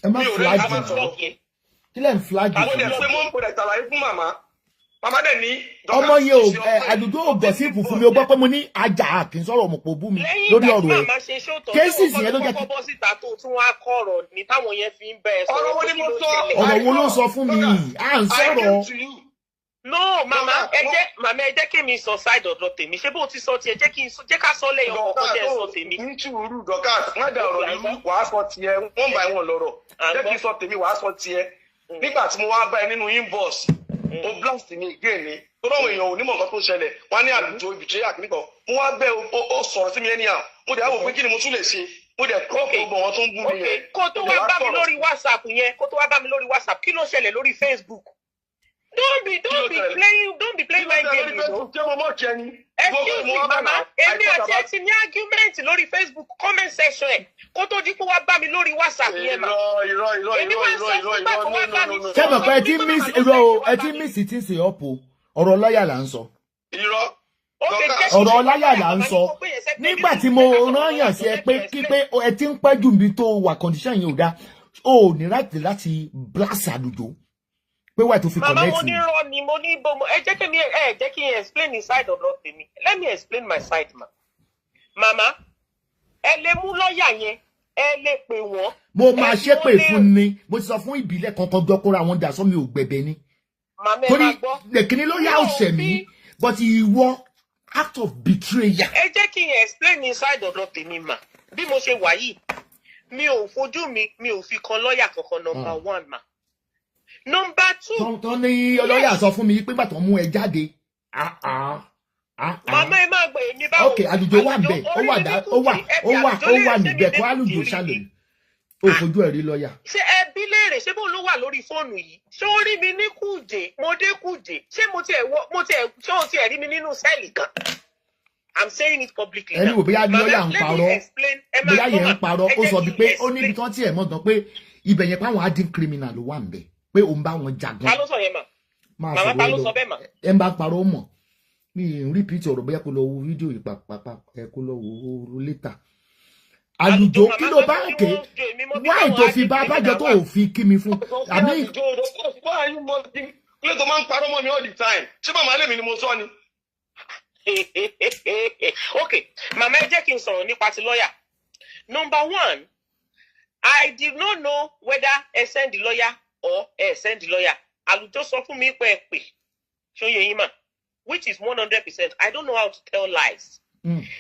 ẹ má flag kí lẹ́ ń flag àwọn ènìyàn pé mo ń pè tàlàyé fún màmá dẹ̀ ní. ọmọ yẹn ò àdúgbò ò gọ̀síìpù fún mi ó gbọ́ pé mo ní ajá kì í sọ̀rọ̀ ọmọ pò bú mi lórí ọ̀rọ̀ ẹ̀ kéésìsì yẹn ló jẹ́ kí. ọ̀rọ̀ wo ni mo sọ. ọ̀rọ̀ wo ló sọ fún mi à ń sọ̀rọ̀. no mama ẹ jẹ́ kí mi sọ side ọ̀dọ̀ tèmi ṣé bó ti sọ tiẹ̀ jẹ́ ká sọ lẹ́yìn ọkọ̀ kọjá ẹ̀ sọ tèmi. ní sùúrù Dorcas má dà ọ̀rọ̀ yìí wàá sọ tiẹ̀ wọ́n bá wọn lọ́rọ̀ jẹ́ kí n sọ tèmi wàá sọ tiẹ̀ nígbà tí mo wá bá ẹ nínú inbox o blast mi again ni tó lọ́wọ́ èèyàn ò ní mọ̀ nǹkan tó ṣẹlẹ̀ wọ́n á ní Alujo ibìtẹ́ àkíníkan mo wá bẹ́ ó sọ̀rọ̀ sí mi ẹni à mo dẹ̀ wò pé kí ni mo tún lè ṣe mo dẹ̀ kọ́ gbogbo wọn tó ń bú mi yẹn. kó tó wá bá mi lórí WhatsApp yẹn kí ló ṣẹlẹ̀ lórí Facebook. Don't be playing my game, you know. Excuse me, mama. Èmi àti ẹ ti ní argument lórí Facebook comment section ẹ. Kó tó di pé wá bá mi lórí WhatsApp yẹn ma. irọ́. Sẹ́mi pé ẹ ti miss it ṣe ọ̀pọ̀ ọ̀rọ̀ lọ́ọ̀yà là ń sọ. Irọ́. Ọ̀rọ̀ lọ́ọ̀yà là ń sọ. Nígbà tí mo rán yàn sí ẹ pé kí pé ẹ ti ń pẹ́ jù níbi tó wà condition yẹn ò dá. O ò ní láti blast Alujo. Pé wà tó fi connect me. Mama mo ní rọ ni mo ní bó ẹ jẹ́ kí n explain the side ọ̀dọ̀ tèmi. Let me explain my side ma. Mama ẹ lè mú lọ́ọ̀yà yẹn ẹ lè pè wọ́n. Mo máa ṣépè fún ni mo ti sọ fún ìbílẹ̀ kankan dọ́kọ́ra àwọn dà sọ́mi ò gbẹ̀bẹ̀ ni. Màmá ẹ máa gbọ́. Torí lẹ́kìnní lọ́ọ̀yà ọ̀sẹ̀ mi but ìwọ act of betrayal. Ẹ jẹ́ kí n explain the side ọ̀dọ̀ tèmi ma. Bí mo ṣe wà yìí mi ò fojú mi ò fi kan lọ́ọ̀yà kankan number one ma. Number two. Tó ní ọlọ́yà sọ fún mi pé bàtàn mú ẹ jáde. Màmá ẹ máa gbé mi báwo. Ok, Alujo wà níbẹ̀, ó wà níbẹ̀ kó Alujo ṣàlẹ̀. Ó fojú ẹ̀rí lọ́yà. Ṣé ẹbí léèrè ṣé bó ló wà lórí fóònù yìí? Ṣé ó rí mi ní Kùjé? Mo dé Kùjé. Ṣé ṣé o ti rí mi nínú sẹ́ẹ̀lì kan? I'm saying it publicly. Ẹni wò bóyá lọ́yà ń parọ́. Bóyá yẹn ń parọ́. Ó sọ pé ó níbi tán tí ẹ̀ mọ̀ gan pé ibẹ̀ yẹn páwọn adin criminal ló wà níbẹ̀. Pé òun bá wọn jagun. Ta ló sọ yẹn mà? Màmá ta ló sọ bẹ́ẹ̀ mà? Ẹ ń bá parọ́ mọ̀. Mi ì repeat ọ̀rọ̀ bóyá kó lọ wo fídíò yìí pàpàpà ẹ kó lọ wo later. Alujo kí ló bá òkè wáì tó fi bá bájọ tó ò fi kí mi fún. Àmì. Kílé tó máa ń parọ́ mọ́ mi all the time. Ṣé màmá lèmi ni mo sọ ni? Okay, màmá ẹ jẹ́ kí n sọ̀rọ̀ nípa ti lọ́ọ̀yà. Number one, I did not know whether ẹ send the lawyer or send the lawyer. Alujo sọ fún mi pé ẹ pè. Ṣó yé yín mà? Which is 100%. I don't know how to tell lies.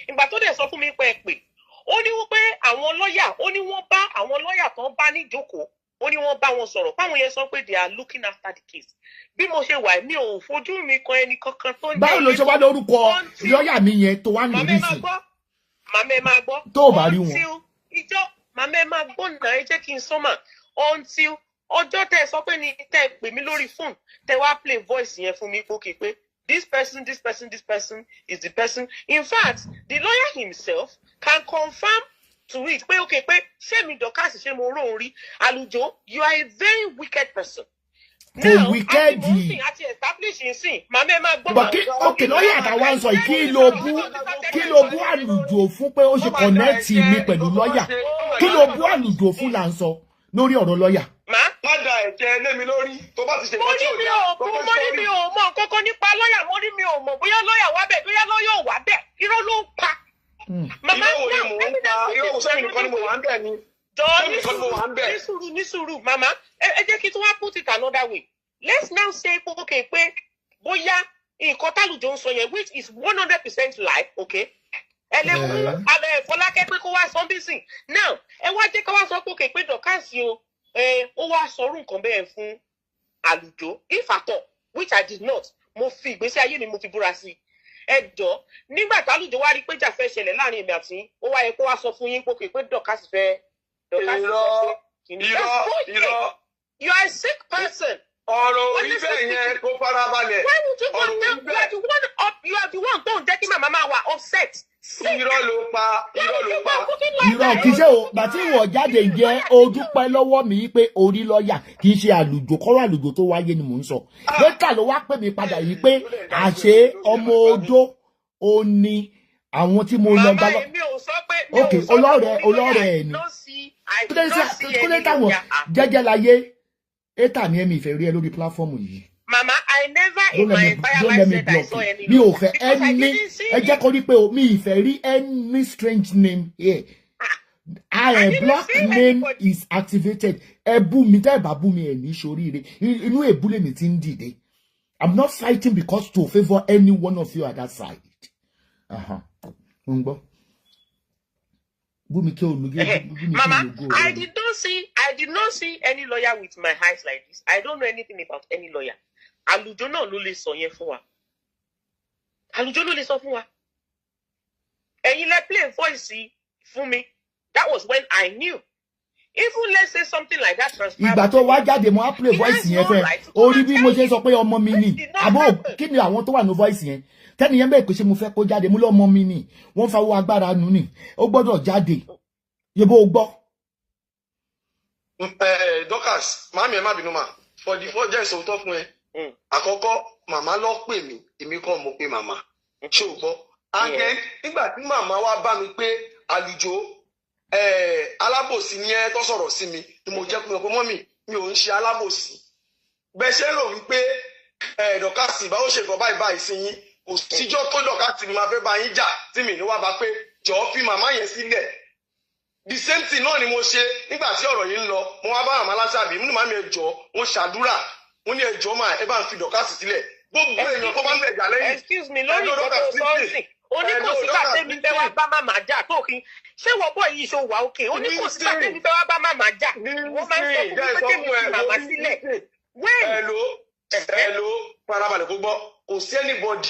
Ìgbà tó dẹ̀ sọ fún mi pé ẹ pè. Ó ní wípé àwọn lọ́yà, ó ní wọ́n bá àwọn lọ́yà tó ń bá níjókòó. Ó ní wọ́n bá wọn sọ̀rọ̀. Páwọn yẹn sọ pé they are looking after the case. Bí mo ṣe wà mi ò fojú mi kan ẹni kankan tó ń jẹ́. Báwo ló ṣe wá lórúkọ lọ́yà mi yẹn tó wá ní ìrísí? Màmá ẹ máa gbọ́. Tó ò bá rí wọn. Màmá ẹ máa gbọ́ nà ẹ jẹ́ kí n sọ́mà. Until ọjọ́ tẹ́ ẹ sọ pé ní tẹ́ ẹ pè mí lórí fóònù tẹ́ wá play voice yẹn fún mi pókè pé this person is the person. In fact, the lawyer himself can confirm to it pé okay pé ṣé mi Dorcas ṣé mo rò ó rí Alujo you are a very wicked person. Kò wicked yìí. Àti establish yìí sìn màmá ẹ máa gbọ́. Okay lọ́yà àtàwọn sọ kí ló bú Alujo fún pé ó ṣe connect mi pẹ̀lú lọ́yà kí ló bú Alujo fún là ń sọ lórí ọ̀rọ̀ lọ́yà. Má da ẹ̀jẹ̀ lé mi lórí tó bá ti ṣe ìgbà tí ò dá. Mo ní mi ò mọ̀ kọ́kọ́ nípa lọ́yà, mo ní mi ò mọ̀ bóyá lọ́yà wá bẹ̀, bóyá lọ́yà ò wá bẹ̀, irọ́ ló ń pa. Màmá wo ni mò ń pa, irọ́ kò sẹ́yìn nìkan ni mo wà ń bẹ̀ ni. Ní sùúrù, màmá, ẹ jẹ́ kí tí wọ́n put it another way. Let's now say okay pé bóyá nǹkan t'Alujo ń sọ yẹn which is 100% lie, okay? Ẹ lè mú abẹ́ Fọlákẹ́ pé kó wá sọ bí sìn. Now, ẹ wá jẹ́ ká wá sọ pé okay pé Dorcas o. Ó wá sọrú nǹkan bẹ́ẹ̀ fún Alujo if at all which I did not mo fi ìgbésí ayé mi mo fi búra sí ẹ jọ nígbà tí Alujo wá rí pé jà fẹ́ ṣẹlẹ̀ láàrin èmi àti ó wá yẹ kó wá sọ fún yín pé Dorcas fẹ́ irọ́ you are a sick person. ọ̀rọ̀ orí bẹ́ẹ̀ yẹn kó farabalẹ̀. Why would you want them you are the one tó ń jẹ́ kí màmá máa wà upset. Irọ́ ló pa. Irọ́ kì í ṣe o bàtí ìwọ jáde jẹ́ o dúpẹ́ lọ́wọ́ mi pé orí lọ́yà kì í ṣe Alujo kọ́rọ̀ Alujo tó wáyé ni mò ń sọ. Lẹ́tà ló wá pè mí padà yìí pé àṣé ọmọ odó ó ní àwọn tí mo lọ gbá lọ okay olóòrè ni kúlẹ̀ táwọn jẹ́jẹ́ láyé ètà ni ẹ̀mí ìfẹ́ rí ẹ lórí pláfọ́ọ̀mù yìí. Mama, I never in my entire life said I saw any. Mi ò fẹ́ any ẹ jẹ́ kó rí pé mi ìfẹ́ rí any strange name here. Our block name is activated. Ẹ bú mi tẹ́ ẹ bá bú mi ẹ̀ ní ṣoríire. Inú èbú lèmi ti ń dìde. I'm not fighting because to favour any one of you at that side. Mama, I did not see any lawyer with my eyes like this. I don't know anything about any lawyer. Alujo náà ló lè sọ yẹn fún wa. Alujo ló lè sọ fún wa. Ẹ̀yin lẹ play voice fún mi. That was when I knew. Even let's say something like that transpired. Ìgbà tó wá jáde mo á play voice yẹn fẹ́. Orí bí mo ṣe sọ pé ọmọ mi ni. Àbó kí ni àwọn tó wà ní voice yẹn? Tẹ́ni yẹn bẹ́ẹ̀ pé ṣé mo fẹ́ kó jáde mo lọ́mọ mi ni. Wọ́n fa owó agbára nù ni. Ó gbọ́dọ̀ jáde. Yebo gbọ́. Dorcas, màmí ẹ má bínú mà. For the four days òótọ́ fún ẹ. Àkọ́kọ́ màmá lọ pè mí, èmi kàn mọ̀ pé màmá. Ṣé o gbọ́? Again, nígbà tí màmá wá bá mi pé Alujo alábòsí ni ẹ tó sọ̀rọ̀ sí mi ni mo jẹ́ pé mọ́mì mi ò ń ṣe alábòsí. Bẹ́ẹ̀ ṣe rò wípé Dorcas báwo ṣe kọ́ báyìí sí yín kò síjọ́ tó Dorcas ni máa fẹ́ bá yín jà tí mi ní wá bá pé jọ̀ọ́ fi màmá yẹn sílẹ̀. The same thing náà ni mo ṣe nígbà tí ọ̀rọ̀ yìí ń lọ mo wá bá màmá Láṣàbí mo ní màmí ẹ jọ̀ọ́ mo ṣàdúrà mo ní ẹ jọ̀ọ́ mà ẹ bá ń fi Dorcas sílẹ̀ gbogbo èèyàn tó bá ń bẹ̀jà lẹ́yìn. Excuse me lórí ìkọ́tọ̀ sọ́ọ̀sì oníkòsíkà tẹ́mi fẹ́ wá bá màmá jà tó kí ṣé wọ́n bọ̀ yìí ṣó wà òkè oníkòsíkà tẹ́mi fẹ́ wá bá màmá jà wọ́n máa ń sọ fún mi pé kémi fi màmá sílẹ̀. Hello farabalẹ̀ kó gbọ́ kò sí anybody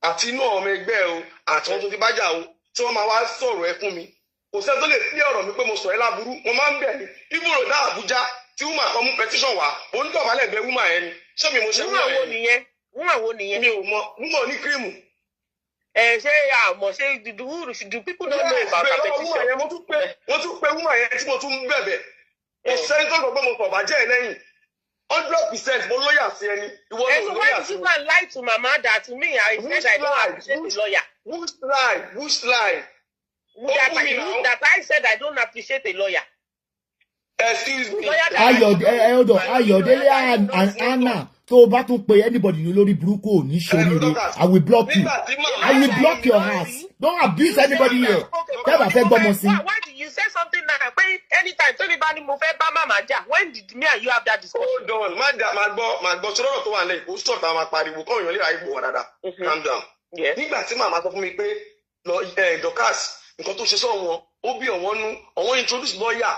àti inú ọmọ ẹgbẹ́ o àti wọn tó ti bá jà o tí wọ́n máa wá sọ̀rọ̀ ẹ fún mi kò sẹ́ni tó lè fi ọ̀rọ̀ mi pé mo sọ ẹ́ láburú mo máa ń bẹ̀ ní ibùdó dá Àbújá tí wúmà kan mú petition wá onídọ̀bálẹ̀ gbẹ wúmà yẹn ni ṣé mi mo ṣe wúmà yẹn wúmà wo nìyẹn mi ò mọ wúmà ní kírìmù. Ṣé àmọ̀ ṣé do people don't know about the petition. Wọ́n tún pé wúmà yẹn tí mo tún bẹ̀bẹ̀ kò sẹ́ni tó sọ pé mo sọ bàjẹ́ ẹ lẹ́yìn 100% mo lọ́yà sí ẹni ìwọ ló lọ́yà sí mi. So why did you go and lie to Mama that to me I said I don't appreciate the lawyer? Which lie? That I said I don't appreciate a lawyer. Excuse me. Ayọ̀délé and Anna tó bá tún pe anybody ní lórí burúkú ò ní ṣoríire I will block you. I will block your house. Don't abuse anybody here. Tẹ́lá fẹ́ gbọ́mọ sí. Why did you say something like pé anytime tó ní bá ní mo fẹ́ bá màmá jà when did me and you have that discussion? Hold on máa gbọ́ sọ́dọ̀ tó wà lẹ́yìn kó sọ̀tà máa pariwo kọ́ èèyàn lè ra ipò wà dáadáa. Calm down. Nígbà tí màmá sọ fún mi pé Dorcas nǹkan tó ṣe sọ wọn ó bí ọ̀wọ́n nú ọ̀wọ́n introduce lọ́ọ̀yà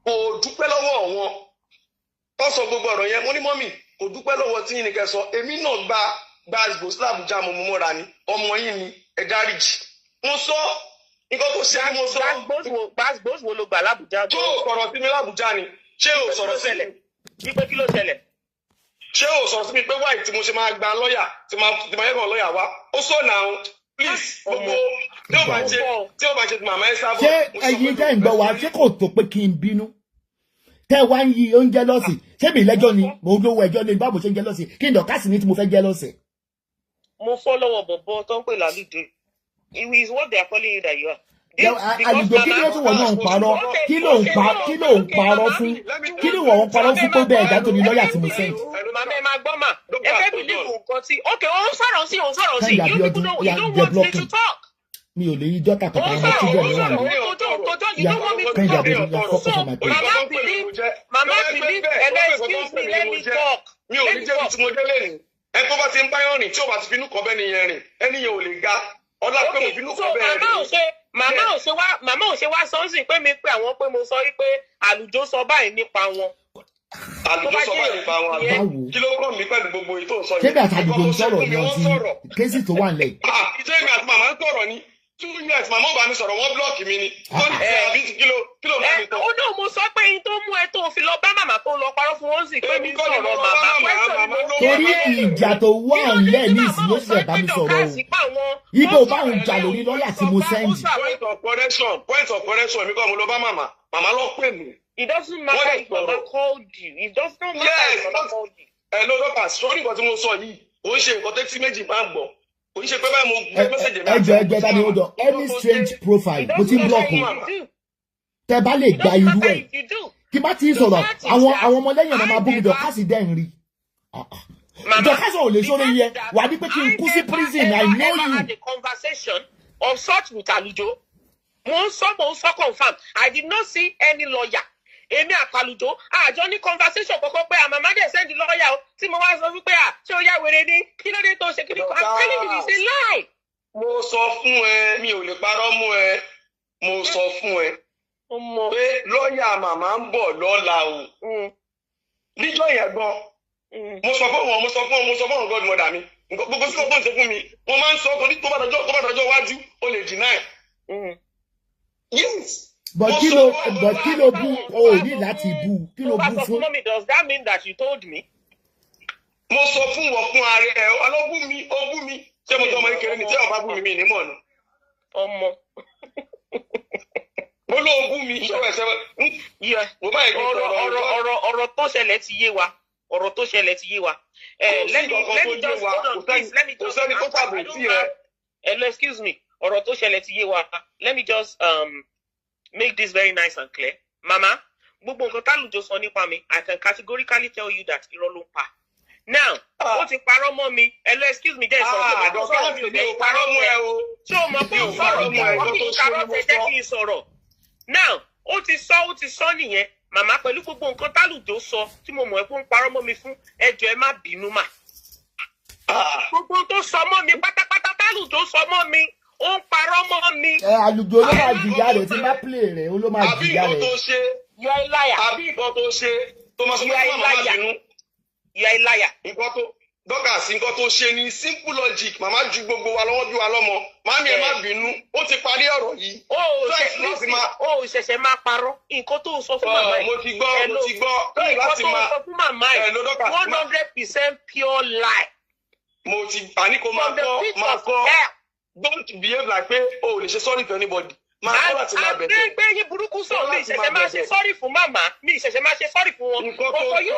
kò dúpẹ́ lọ́wọ́ wọn tó sọ gbogbo ọ̀rọ̀ yẹn mo ní mọ́mì kò dúpẹ́ lọ́wọ́ tí yín ni kẹ́ sọ èmi náà gbasgbos l'Abuja mo mú mọ́ra ni ọmọ yín ni ẹ dáríjì mo sọ nǹkan tó ṣe ni mo sọ. gbasgbos wo ló gbà l'Abuja. tó o sọ̀rọ̀ sí mi l'Abuja ni ṣé o sọ̀rọ̀ sí mi. wípé kí ló ṣẹlẹ̀. ṣé o sọ̀rọ̀ sí mi pé wáyé tí mo ṣe máa gba lọ́ọ̀yà tí máa yẹ kàn lọ́ọ̀yà wá ó sọ náà please gbogbo tí ó bá ṣe ti màmá ẹ sábọ̀. ṣé ẹ̀yin tẹ́ ń gbọ́ wá ṣé kò tó pé kí n bínú tẹ́ wá ń yí oúnjẹ lọ́sì ṣé mi lẹ́jọ́ ni mo lówó ẹjọ́ lé báwo ṣe ń jẹ lọ́sì kí n Dorcas ní tí mo fẹ́ jẹ lọ́sẹ̀. mo fọ́ lọ́wọ́ bọ̀bọ̀ tó ń pè lálùdé it is what they are calling you that you are. Àlùjọ kí ló tún wọ̀ náà ń parọ́ kí ló ń parọ́ fún kí ló wọ̀ ń parọ́ fún tó bẹ́ẹ̀ dájú ní lọ́ọ̀yà tí mo sẹ́yìn. màmá ẹ máa gbọ́ mà ẹ fẹ́ bìlíìfù nǹkan tí ok ó ń sọ̀rọ̀ sí you people don't want me to talk. mi ò lè yí dọ́tà kàkà ọmọ tí bẹ́ẹ̀ ni wà ní. Mama believe and excuse me let me talk. mi ò ní jẹ́ tí mo dé lẹ́yìn ẹ tó bá ti ń báyọ̀ rìn tí ó bá ti finú kọ́ bẹ́ẹ̀ ni yẹn rìn ẹni yẹn ò lè ga ọlá pé mo finú kọ́ bẹ́ẹ̀ rìn. màmá ò ṣe wá sọ́nsìn pé mi pé àwọn pé mo sọ wípé Àlùjọ sọ báyìí nípa wọn. Àlùjọ sọ báyìí nípa wọn kí ló kọ́ mi pẹ̀lú gbogbo ètò ìsọ yìí. ṣé bí àtàlùjọ ń sọ̀rọ̀ ní ọtí kéésì tó wà nílẹ̀. ìjọ ìgbà tí màmá ń sọ̀rọ̀ ni 2 years màmá ò bá mi sọ̀rọ̀ wọ́n blọ́ọ̀kì mi ni. kí ló bá mi sọ. ó náà mo sọ pé tó mú ẹ tó fi lọ bá màmá tó lọ parọ́ fún wọn sì pé mi sọ̀rọ̀ màmá. torí ìjà tó wà nílẹ̀ ní ìsìn ló ṣe bá mi sọ̀rọ̀ o ibo báwọn jà lórí lọ́ọ̀yà tí mo sẹ́ndì. point of correction mi kọ́ mo lọ bá màmá lọ pè mí. It doesn't matter if Mama called you. It does not matter if Mama called you. Hello, Dorcas, sọ́rí nǹkan tí mo sọ yìí, ó ń ṣe nǹkan tẹ́tí méjì máa ń gbọ́. kò ní ṣe pé báyìí mo gbé mẹ́sẹ̀jì mi. ẹjọ́ bá mi hold on any strange profile mo ti ń block o tẹ bá lè gba irú ẹ̀ kí bá ti sọ̀rọ̀ àwọn ọmọlẹ́yìn ọ̀nà máa bú mi Dorcas dẹ̀ ń rí Dorcas ò lè sórí yẹ wà á ní pé kí n kú sí prison I know you. had a conversation of such with Alujo. Mo sọ confirm. I did not see any lawyer. Èmi àtàlùjọ àjọ ní conversation kọ́kọ́ pé àmàmá dẹ̀ send lawyer o tí mo wá sọ wípé ṣé o yá wèrè ni kí ló dé tó ṣe kí ni I'm telling you it's a lie. Mo sọ fún ẹ mi ò lè parọ́ mú ẹ mo sọ fún ẹ pé lọ́ọ̀yà màmá ń bọ̀ lọ́la o níjọ́ yẹn gan mo sọ fún wọn godmother mi gbogbo sí ọgbọ́n ṣe fún mi wọ́n máa ń sọ torí tó bá dọjọ́ wájú o lè deny. Yes. But kí ló bú o ní láti bú kí ló bú fún. Does that mean that you told me? Mo sọ fún wọn fún ààrẹ ẹ ọlọ́bù mi ó bú mi ṣé mo jọ ọmọ ìkẹrẹ ni tí ọba bú mi ní mọ̀ ni. Ọmọ. Mo ló bú mi ṣọwọ́ ẹsẹ̀ mo bá yẹ kí n sọ̀rọ̀ ọ̀rọ̀ tó ṣẹlẹ̀ ti yé wa ọ̀rọ̀ tó ṣẹlẹ̀ ti yé wa. Let me just hold on please let me just excuse me ọ̀rọ̀ tó ṣẹlẹ̀ ti yé wa let me just make this very nice and clear. Mama, gbogbo nǹkan t'Alujo sọ nípa mi, I can categorically tell you that irọ́ ló ń pa. Now, ó ti parọ́ mọ́ mi. Excuse me, jẹ́ ìsọ̀rọ̀ tó máa sọ̀rọ̀ mi ò ní parọ́ mọ́ ẹ o. Ṣé o mọ̀ pé ó sọ̀rọ̀ mi ò ní parọ́ tẹ jẹ́ kí n sọ̀rọ̀? Now, ó ti sọ nìyẹn. Màmá pẹ̀lú gbogbo nǹkan t'Alujo sọ tí mo mọ̀ ẹ́ pé ń parọ́ mọ́ mi fún ẹjọ́ ẹ má bínú mà. Gbogbo tó sọ mọ́ mi pátápátá t'Alujo sọ mọ́ mi. Ó ń parọ́ mọ́ mi. Alujo ló máa jìyà rẹ̀ tí bá play rẹ̀ ó ló máa jìyà rẹ̀. Àbí nǹkan tó ṣe. You are a liar. Àbí nǹkan tó ṣe tó máa sọ pé màmá má bínú. You are a liar. Nǹkan tó Dorcas nǹkan tó ṣe ni simple logic màmá ju gbogbo wa lọ́wọ́ bí wa lọ́mọ. Màmí ẹ má bínú ó ti parí ọ̀rọ̀ yìí. Ó ṣẹ̀ṣẹ̀ máa parọ́ nǹkan tó sọ fún màmá ẹ̀. Mo ti gbọ́. Nǹkan tó sọ fún màmá ẹ̀ 100% pure lie. Mo ti àní kó máa kọ́. Don't behave like pé o lè ṣe sorry to anybody. Máa kọ́ láti máa bẹ̀bẹ̀. Àgbẹ̀gbẹ̀ yín burúkú sọ mi ìṣẹ̀ṣẹ̀ máa ṣe sorry fún màmá mi ìṣẹ̀ṣẹ̀ máa ṣe sorry fún wọn. Nǹkan tó ṣe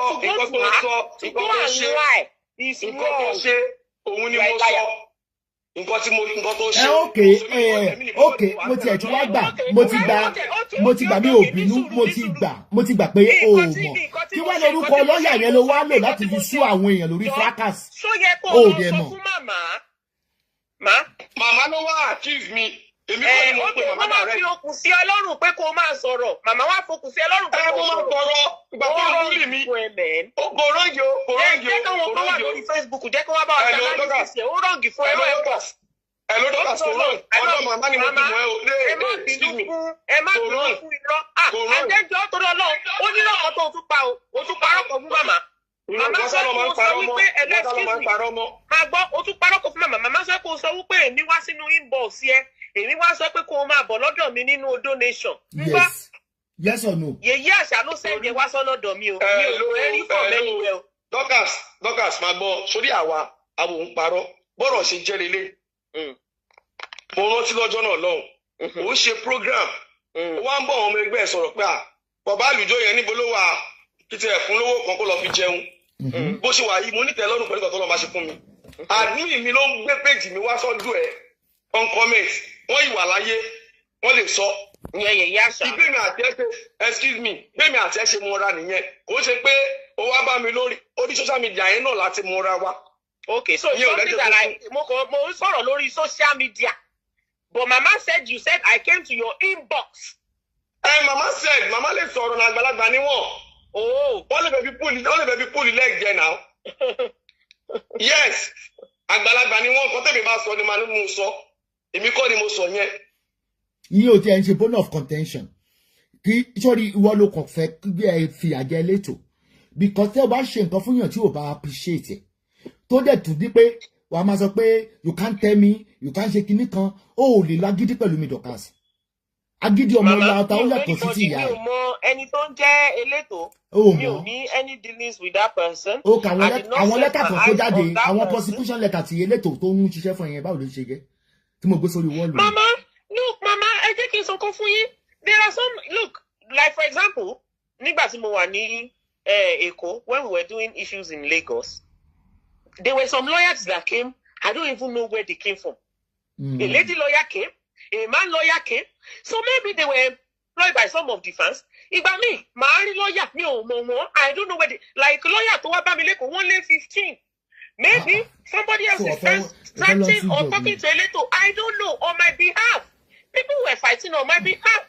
òun ni mo sọ. Nǹkan tó ṣe. Okay, mo ti ẹ̀ tí wá gbà mo ti gbà mi ò bínú mo ti gbà pé o mọ̀ kí wọ́n lórúkọ lọ́ọ̀yà yẹn ló wá lò láti fi sú àwọn èèyàn lórí fracas. Ṣó yẹ kó o sọ fún màmá? Màmá ló wá accuse mi. Èmi kọ́ ni mo pe màmá rẹ̀. Ó fi okùn sí ọlọ́run pé kó máa sọ̀rọ̀. Màmá wá fokùn sí ọlọ́run pé kó sọ̀rọ̀. Mo máa sọ̀rọ̀ ìgbà tó ń búlì mi. Kò rọ́ǹgì o. Jẹ́ káwọn kan wà lórí Facebook jẹ́ kó wá bá ọ̀sán láti ṣe ó rọ́ǹgì fún ẹ̀rọ ẹ̀pọ̀. Ẹ̀ló Dorcas kò rọ́ǹgì. Ọjọ́ màmá ni mo ti mọ̀ ẹ́ o. Ẹ má bínú fún irọ́. Àjẹjọ́ torí ọlọ́run ó ní lọ́kàn tó tún pa o. O tún parọ́ pọ̀ fún màmá. Màmá sọ pé o sọ wípé máa gbọ́ o tún parọ́ kò fún màmá. Màmá sọ pé o sọ wípé èmi wá sínú inbox yẹ èmi wá sọ pé kó o máa bọ̀ lọ́dọ̀ mi nínú donation. Yes or no. Yèyí àṣà ló sẹ́ǹdẹ̀ wá sọ́nọ̀dọ̀ mi o. Mi ò lò ẹ́rí fọ̀ mẹ́nu rẹ o. Dorcas máa gbọ́ sórí àwa àwọn òun parọ́ bọ́rọ̀ ṣe jẹ́ lélẹ̀. Mo rántí lọ́jọ́ náà lọ́hùn. Ó ń ṣe program. Ó wá ń bọ̀ àwọn ọmọ ẹgbẹ́ ẹ̀ sọ̀rọ̀ pé bàbá Alujo yẹn níbo ló wà kìtì ẹ̀fún lówó kan kó lọ fi jẹun. Bó ṣe wà yìí mo nítẹ̀ lọ́rùn pẹ̀lú ìkọ̀tọ́ lọ́ọ́ máa ṣe fún mi. Àdúmì mi ló ń gbé péjì mi wá sọ́dún ẹ̀ on comment wọ́n ìwà láyé wọ́n lè sọ. Yẹ̀yẹ̀ àṣà. Ìgbémi àti ẹ ṣe excuse me gbémi àti ẹ ṣe mọ́ra nìyẹn kò ṣe pé ó wá bá mi orí social media yẹn náà láti mọ́ra wa. Okay, so something that mo ń sọ̀rọ̀ lórí social media but mama said you said I came to your inbox. Mama lè sọ̀rọ̀ náà àgbàlagbà níwọ̀n. Wọ́n lè bẹ̀bí púùlì lẹ́ẹ̀jẹ̀ náà. Yes, àgbàlagbà níwọ̀n kọ́ tẹ̀mí bá sọ ni màá ní mú sọ. Èmi kọ́ ni mo sọ yẹn. Yín ò tí ẹ ń ṣe bone of contention. Kí sọ́rí ìwọ ló kàn fẹ́ gbé ẹ fi àjẹ létò. Because tẹ́ o bá ṣe nǹkan fún yàn tí o bá appreciate ẹ̀. Tó dẹ̀ tún bí pé wàá máa sọ pé you can't tell me, you can't ṣe kinní kan. O ò lè lágídí pẹ̀lú mi Dorcas. Agídí ọmọ ìyá ọ̀tá ó yàtọ̀ sí ti ìyá rẹ̀. Mi ò mọ ẹni tó ń jẹ́ elétò. Mi ò ní any dealings with that person. Okay, àwọn lẹ́tà kan tó jáde, àwọn prosecution letter ti elétò tó ń ṣiṣẹ́ fún ẹ̀yẹn báwo ló ṣe jẹ́? Tí mo gbé sórí wọ́ọ̀lù. Mama, ẹ jẹ́ kí n sọ kan fún yín. There are some, look, like for example, nígbà tí mo wà ní Èkó, when we were doing issues in Lagos, there were some lawyers that came I don't even know where they came from. A lady lawyer came, a man lawyer came. So maybe they were employed by some of the fans. Ìgbà mi, màá rí lawyer, mi ò mọ̀ wọ́n. I don't know where they, like lawyer tó wá bá mi lẹ́kọ̀ọ́, wọ́n lé 15. Maybe somebody else is starting or talking to a little. I don't know, on my behalf. People were fighting on my behalf.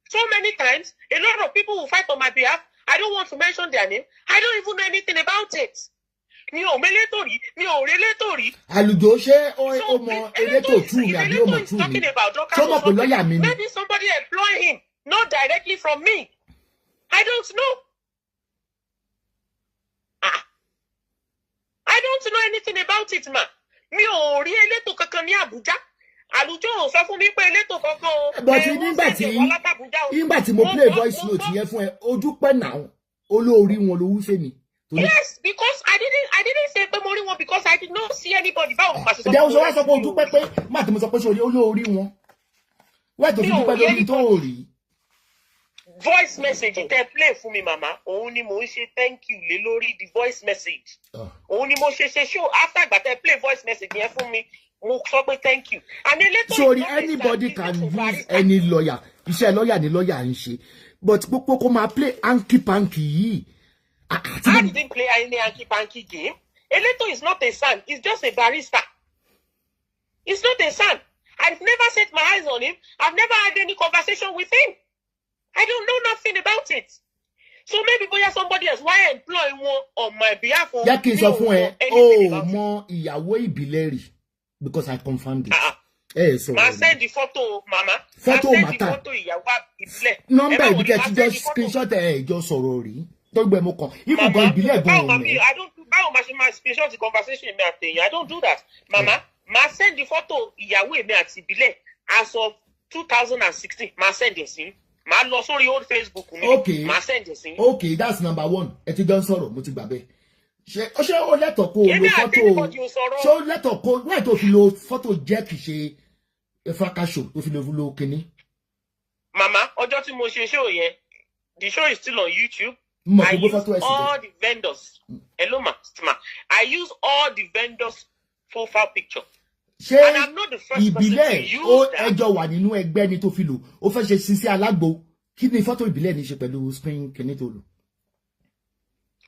So many times, a lot of people will fight on my behalf. I don't want to mention their name. I don't even know anything about it. Mi ò mẹ́lẹ́tò rí, mi ò rẹ́lẹ́tò rí. Àlùjọ ṣé ó mọ elétò tú mi àbí ó mọ tú mi? Ṣé mọ̀ pé lọ́ọ̀yà mi ni? Maybe somebody employ him, not directly from me. I don't know. I don't know anything about it, ma. Mi ò rí elétò kankan ní Abuja. Alujo ò sọ fún mi pé elétò kankan o. But nígbà tí mo play voice note yẹn fún ẹ, ojú pẹ́ náà olórí wọn ló wú fèmí. Yes, because I didn't say pé mo rí wọn because I did not see anybody. Báwo ma ṣe sọ? There was one sọ pé ojú pẹ́ pé má tí mo sọ pé ṣe olórí wọn. Wọ́n tó fi dúpẹ́ lórí tó rí. Voice message tẹ play fún mi mama. Òun ni mo ń ṣe thank you lé lórí the voice message. Òun ni mo ṣe show after ìgbà tẹ play voice message yẹn fún mi. Mo sọ pé thank you. And sorry, anybody can use any lawyer. Iṣẹ́ lawyer ni lawyer ń ṣe. But gbogbo kó máa play hanky panky yìí. I didn't play any hanky panky game. Eleto is not a son. He's just a barrister. He's not a son. I've never set my eyes on him. I've never had any conversation with him. I don't know nothing about it. So maybe boya somebody else why employ one on my behalf. Yẹ kí n sọ fún ẹ, ó mọ ìyàwó ìbílẹ̀ rí because I confirmed it. So ma send the photo, mama. Photo matter. Photo ìyàwó ìbílẹ̀. Number ibi tẹ́ ti just screenshot ẹ jọ sọ̀rọ̀ rí. Tó gbé mo kàn. Even gan ìbílẹ̀ gan o. I don't do báwo ma ṣe ma screenshot the conversation mi àti I don't do that. Mama, ma send the photo ìyàwó mi àti ìbílẹ̀ as of 2016. Ma send it sí. Ma lọ sórí old Facebook mi. Okay. Ma send it sí. Okay, that's number one. Ẹ ti jọ sọ̀rọ̀ mo ti gbà bẹ́ẹ̀. Ṣé ó lẹ́tọ̀ kó lo photo. Ṣé ó lẹ́tọ̀ kó why tó fi lo photo jẹ́ kì ṣe Fracas show tó fi lo kíní. Mama, ọjọ́ tí mo ṣe show yẹn, the show is still on YouTube. I use all the vendors. Hello, ma. I use all the vendors' profile picture. And I'm not the first person to use that. Ẹjọ́ wà nínú ẹgbẹ́ ni tó fi lò. Ó fẹ́ ṣe Sisi Alágbo. Kí ni photo ìbílẹ̀ ní ṣe pẹ̀lú spring kíní tó lò?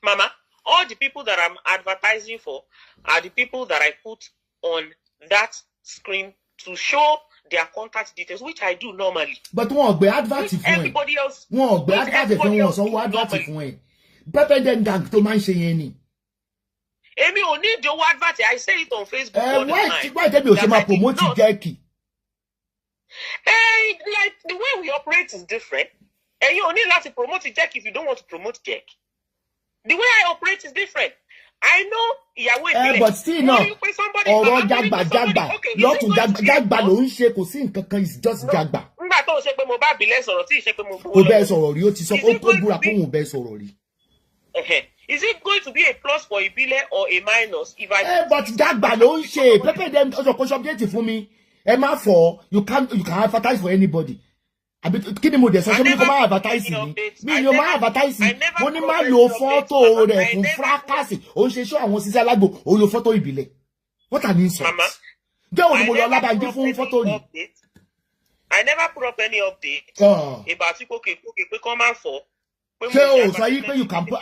Mama, all the people that I'm advertising for are the people that I put on that screen to show their contact details, which I do normally. But wọ́n gbé advert fún ẹ. Everybody else. Wọ́n gbé advert fún wọn sanwó advert fún ẹ. Pepper dem gang tó máa ń ṣe yẹn ni. Èmi ò ní ìdí owó advert. I say it on Facebook all the time. Why tell me o ṣe máa promote Jẹ́kì? Like the way we operate is different. And you only have to promote Jẹ́kì if you don't want to promote Jẹ́kì. The way I operate is different. I know ìyàwó ìbílẹ̀. But still no. Ọ̀rọ̀ jagba lọ́tún jagba ló ń ṣe kò sí nǹkan kan is just jagba. Nígbà tó ṣe pé mo bá ìbílẹ̀ sọ̀rọ̀ tí ìṣe pé mo gbọ́. Kò bẹ́ẹ̀ sọ̀rọ̀ rí ó ti sọ ó búra pé òun bẹ́ẹ̀ sọ̀rọ̀ rí. Is it going to be a plus for ìbílẹ̀ or a minus if I? But jagba ló ń ṣe pepper dem ọjọ́ kò ṣọ́bíẹ̀tì fún mi ẹ má fọ you can advertise for anybody. Kí ni mo dẹ̀ sọ ṣé mo ní kó máa advertise mi yóò máa advertise mo ní máa lo fọ́tò rẹ̀ fún Fracas ó ń ṣe ṣọ́ àwọn Sisi Alágbo ó lo fọ́tò ìbílẹ̀ what an insult jẹ́ òun ni mo lọ Ọlábànjí fún fọ́tò yìí. I never put up any update about kókè pé kọ́ máa fọ́. Ṣé o sọ yí pé you can put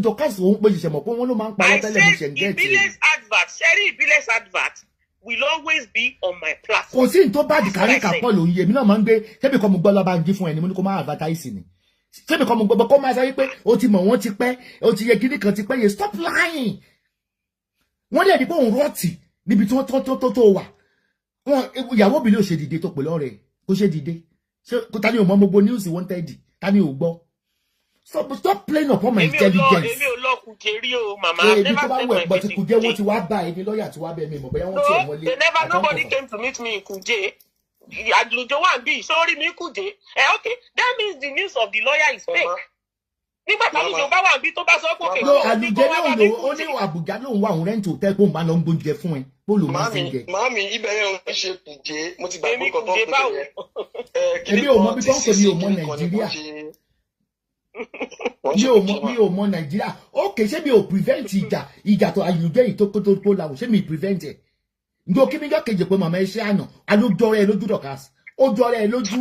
Dorcas òun pé ìṣẹ̀mọ̀ pé wọ́n ló máa ń parọ́ tẹ́lẹ̀ ní ṣẹ̀ǹgẹ́ẹ̀tì. Ìbílẹ̀'s advert ṣẹ́rí Ìbílẹ̀'s advert will always be on my Kò platform. sí tó bá di kárí kàpọ̀ ló ń yé mi náà máa ń gbé ṣebí kan mo gbọ́ Ọlábànjí fún ẹni mo ní kó máa advertise ni. Ṣebí kan mo gbọ́ kó máa sọ wípé o ti mọ̀ wọ́n ti pẹ́ o ti yẹ kíní kan ti pẹ́ yẹ stop lying. Wọ́n dẹ̀ ní pé òun rọ́ọ̀tì níbi tó wà. Wọ́n ìyàwó mi ló ṣe dìde tó pè lọ́rẹ̀ kó ṣe dìde. Ṣé kò ta ni ò mọ gbogbo news wanted ta ni ò gbọ́. Stop playing upon my intelligence. Èmi ò lọ Kùjé rí o, mama. Èmi tó bá wẹ̀ but Kùjé wọ́n ti wá bá ẹni lọ́ọ̀yà tí wá bẹ̀ mi mọ̀ bóyá wọ́n ti ẹ̀ wọlé. Nobody came to meet me in Kùjé. Alujo wà bí sorry mi Kùjé. Okay, that means the news of the lawyer is fake. Nígbà tí Alujo bá wà bí tó bá sọ pé no Alujo náà lò ó ní Àbújá lòun wà òun rẹ́ǹtì hòtẹ́ẹ̀lì pé òun máa lọ ń gbóúnjẹ fún ẹ bó lòun máa ń jẹ. Màámi ibẹ̀ yẹn ò ń ṣe Kùjé mo ti gbàgbọ́ nǹkan tó ń pè é. Èmi ò mọ bí tó ń pè mí ò mọ Nàìjíríà. mi ò mọ Nàìjíríà okay ṣé mi ò prevent ìjà tó Àlùjọ yìí tó làwọn ṣé mi prevent ẹ̀ ǹjọ́ kí mi jọ́ kejì pé màmá iṣẹ́ àná Àlùjọ rẹ̀ lójú Dorcas ó jọ rẹ̀ lójú.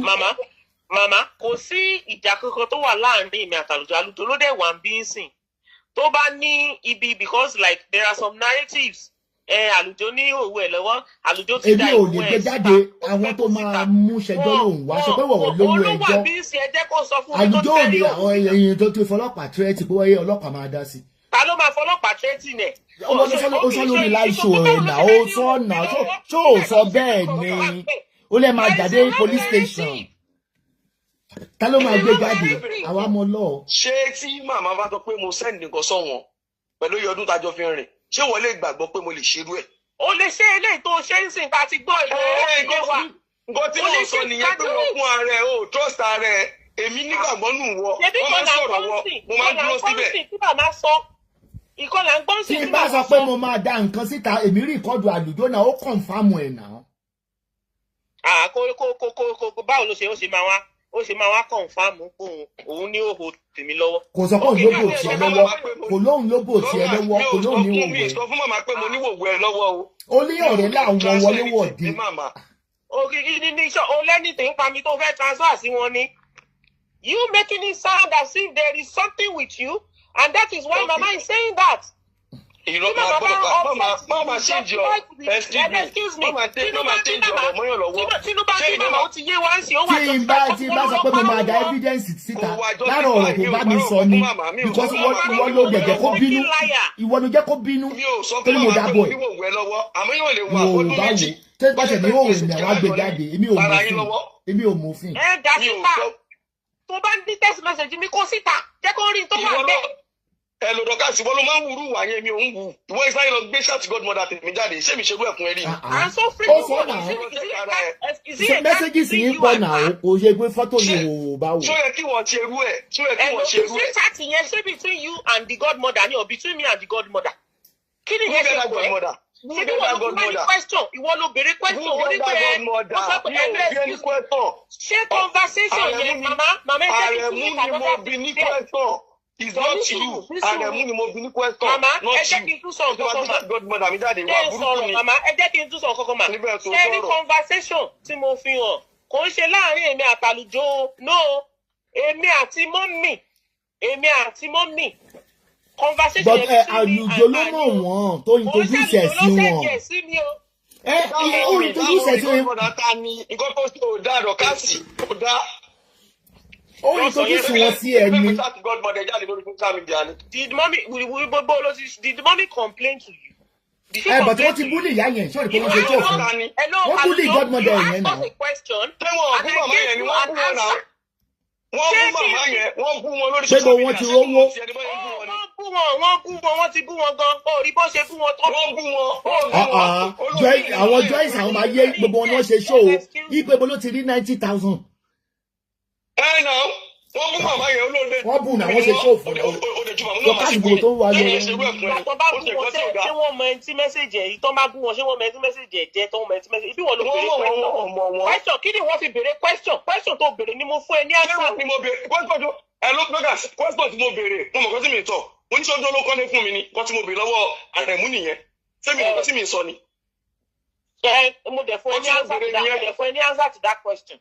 màmá kò sí ìjà kankan tó wà láàrin mi àtàlùjọ Àlùjọ ló dẹ̀ wà ń bí ń sìn tó bá ní ibi because like there are some narratives Àlùjọ ní òwú ẹ̀ lọ́wọ́ Àlùjọ ti da ìwé ẹ̀. èmi ò lè gbé jáde àwọn tó máa mú ṣẹjọ́ lòun wá ṣe pé wọ̀wọ̀ lówó ẹjọ́ Àlùjọ ò lè àwọn èèyàn tó ti fọlọ́pàá tírẹ́tì pé wọ́n ọlọ́pàá máa dá sí. ta ló máa fọlọ́pàá tírẹ́tì nẹ̀. ọmọ ó sọ lórí láìsọ ẹ̀ nà ó sọ nà ṣó ò sọ bẹ́ẹ̀ ni ó lè máa jáde police station ta ló máa gbé jáde àwa mọ lọ. ṣé tí màmá bá sọ pé mo send nǹkan sọ́wọ́n pẹ̀lú iye ọdún tájọ fi rìn ṣé wọ́n lè gbàgbọ́ pé mo lè ṣerú ẹ̀. o lè ṣe eléyìí tó ṣe ń sìn ká ti gbọ́ ìwé wa. nǹkan tí mo sọ nìyẹn pé wọ́n fún ara ẹ̀ o trust ara ẹ̀ èmi nígbàgbọ́ nù wọ wọ́n máa sọ̀rọ̀ wọ mo máa dúró síbẹ̀. tí bá sọ pé mo máa dá nǹkan síta èmi rí ìkọdù Àlùjọ náà ó kọ̀ǹfàmù ẹ̀ náà. báwo ló ṣe ó ṣe máa wá kọ̀ǹfàmù òun ní òhò tèmi lọ́wọ́. kò sọ pé òun ló bò tiẹ̀ lọ́wọ́ kò lóun ló bò tiẹ̀ lọ́wọ́ kò lóun ní òwò. mi ò sọ fún màmá pé mo níwòwò ẹ lọ́wọ́ o. ó ní ọ̀rẹ́ láwọn wọlé wọ̀de. òkìkí ní iṣẹ́ olẹ́nìtì ń pa mi tó fẹ́ transfer sí wọn ni. You making it sound as if there is something with you and that is why mama is saying that. Mama change your excuse me. Mama change your ọmọyàn lọ́wọ́. tí n bá sọ pé mo máa da evidence síta lára ọ̀rọ̀ tó bá mi sọ ni because ìwọ ló jẹ́ kó bínú ìwọ ló jẹ́ kó bínú torí mo dábọ̀ ẹ̀. mo bá wò tẹ́ bá tẹ̀ ní òwe mi àwọn àgbẹ̀ jáde èmi ò mọ̀ òfin. ẹ dá síta tó bá ní text message mi kó síta jẹ́ kó rí tó wà bẹ́ẹ̀. ẹ lọ Dorcas ìwọ ló máa ń wúrú wà yẹn mi ò ń wù ìwọ ìsáyé lọ gbé ṣáàtì godmother tèmi jáde ṣé mi ṣerú ẹkùn ẹ rí. ó sọ náà ṣe messages yìí pọ̀ náà kò ṣe pé fọ́tò yìí ò bá wò. ṣó yẹ kí wọ́n ṣe irú ẹ̀ ṣó yẹ kí wọ́n ṣe irú ẹ̀. ṣé chat yẹn ṣé between you and the godmother ni or between me and the godmother. kí ni yẹn ṣe pọ̀ ẹ́ ṣé bí wọ́n ló fún mi question ìwọ ló béèrè question ó ní pé wọ́n sọ pé ẹgbẹ́ ṣé conversation yẹn mama ẹ jẹ́ kí n tún ní kàdọ́dà. It's not you. Àrẹ̀mú ni mo bí ní question. Mama, ẹ jẹ́ kí n tún sọ nǹkan kan mà. Godmother mi jáde wá burúkú ni. Mama, ẹ jẹ́ kí n tún sọ nǹkan kan mà. Ṣé ní conversation tí mo fi hàn kò ń ṣe láàrin èmi àtàlùjọ no èmi àti mọ́mì conversation yẹn ti Àlùjọ ló mọ̀ wọ́n tó introduce ẹ̀ sí wọn. Ó introduce ẹ̀ sí wọn. Nǹkan tó ṣe ò dáa Dorcas ò dáa. ó ní tó tún wọn sí ẹni. Did mommy complain to you? But wọ́n ti búlì ìyá yẹn sọ́ọ̀rì pé wọ́n ṣe tó fún un. Wọ́n búlì godmother yẹn náà. Wọ́n bú wọn lórí social media. Ṣé wọ́n ti rówó? Wọ́n ti bú wọn gan. Orí bó ṣe bú wọn tó. Wọ́n bú wọn. Àwọn Joyce àwọn máa yé gbogbo wọn ni wọ́n ṣe show. Ipe bolo ti rí 90,000. Náà wọ́n bú màmá yẹn olóde. Wọ́n bú náà wọ́n ṣe show fún un. Dorcas gbogbo tó ń wá lọ. Tó bá bú wọn ṣé wọ́n mọ ẹni tí mẹ́sẹ̀jì ẹ̀ yìí tó bá bú wọn ṣé wọ́n mọ ẹni tí mẹ́sẹ̀jì ẹ̀ jẹ́ tó mọ ẹni tí mẹ́sẹ̀jì. Ibi wọn ló béèrè question. Kí ni wọ́n fi béèrè question tó béèrè ni mo fún ẹ ní àṣà. Question tí mo béèrè mo mọ̀ kọ́ tí mi tọ̀ oníṣòjọ́ ló kọ́lé fún mi ni kọ́ tí mo béèrè lọ́wọ́ Àrẹ̀mú nìyẹn sẹ́mi nǹkan tí mi sọ ni. Mo dẹ̀ fún ẹ ní answer to that question.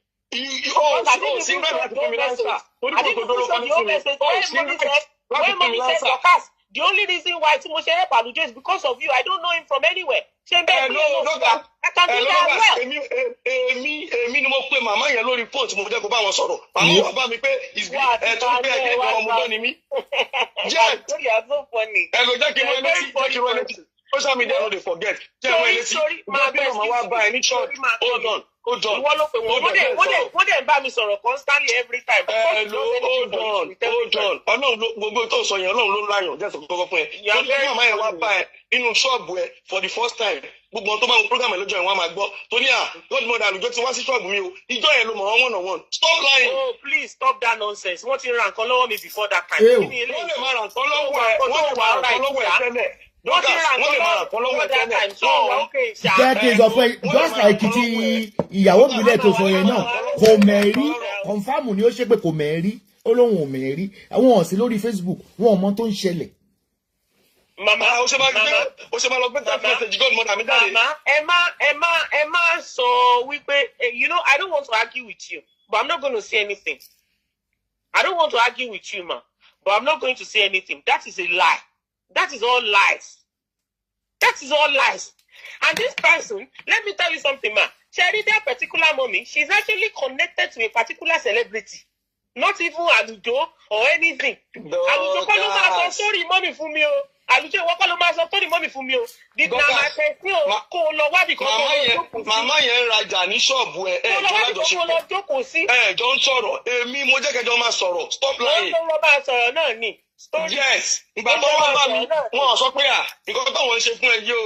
The only reason why tí mo ṣe help Alujo is because of you. I don't know him from anywhere. Ṣé bẹ́ẹ̀ ni I can do that well. Èmi ni mo pe màmá yẹn lórí phone tí mo jẹ́ kó bá wọn sọ̀rọ̀. Màmá wà bá mi pé tó ń pé ẹgbẹ́ ìwọ̀n ọmọdé ni mí. Jẹ́ ẹ lọ jẹ́ kí wọ́n létí. Social media no dey forget. Jẹ́ wọ́n létí. Bí màmá wa bá ẹ ní church, hold on. Wọ́n ló pe wọ́n dẹ̀ ń bá mi sọ̀rọ̀ constantly every time. Hold on. Ọlọ́run ló gbogbo tó sọ yẹn Ọlọ́run ló ń láyàn jẹ́ sọ̀kọ́ kọ́kọ́ fún ẹ. Wọ́n ní màmá yẹn wá bá ẹ nínú ṣọ́ọ̀bù ẹ for the first time. Gbogbo tó bá wọn program ẹ lọ́jọ́ yẹn wọ́n á máa gbọ́. Torí godmother Alujo ti wá sí ṣọ́ọ̀bù mi o. Ìjọ yẹn ló mọ̀ wọ́n one on one. Stop lying. Oh please stop that nonsense. Wọ́n ti ra nǹkan lọ́wọ́ mi before that time. Wọ́n lè máa ra nǹkan lọ́wọ́ ẹ tẹ́lẹ̀. Jẹ́ kí n sọ fún ẹ just like ti ìyàwó mi lẹ́tọ̀ sọ yẹn náà kò mẹ́rí confam ni ó ṣe pé kò mẹ́rí ó lóun ò mẹ̀rí àwọn ọ̀sìn lórí Facebook wọn ò mọ tó ń ṣẹlẹ̀. Màmá ó ṣe máa lọ gbé text message godmother mi jáde. Màmá ẹ má sọ wípé you know I don't want to argue with you but I'm not going to say anything. I don't want to argue with you, ma, but I'm not going to say anything. That is a lie. That is all lies. That is all lies. And this person, let me tell you something, ma. Sherry, that particular mommy, she's actually connected to a particular celebrity. Not even Alujo or anything. Alujo kọ́ ló máa sọ story mommy fún mi o. Alujo kọ́ ló máa sọ story mommy fún mi o. Did na ma tẹ̀sí o kó lọ wádìí kan tó lọ jókòó sí. Màmá yẹn ń rajà ní ṣọ́ọ̀bù ẹ̀ jọ lájọṣepọ̀. Kó lọ jókòó sí. Jọ ń sọ̀rọ̀. Èmi mo jẹ́ kẹjọ máa sọ̀rọ̀. Stop lying. Wọ́n lọ bá a sọ̀rọ̀ náà ni. Yes, ìgbà tó wá bá mi wọn sọ pé nǹkan táwọn ń ṣe fún ẹ yìí o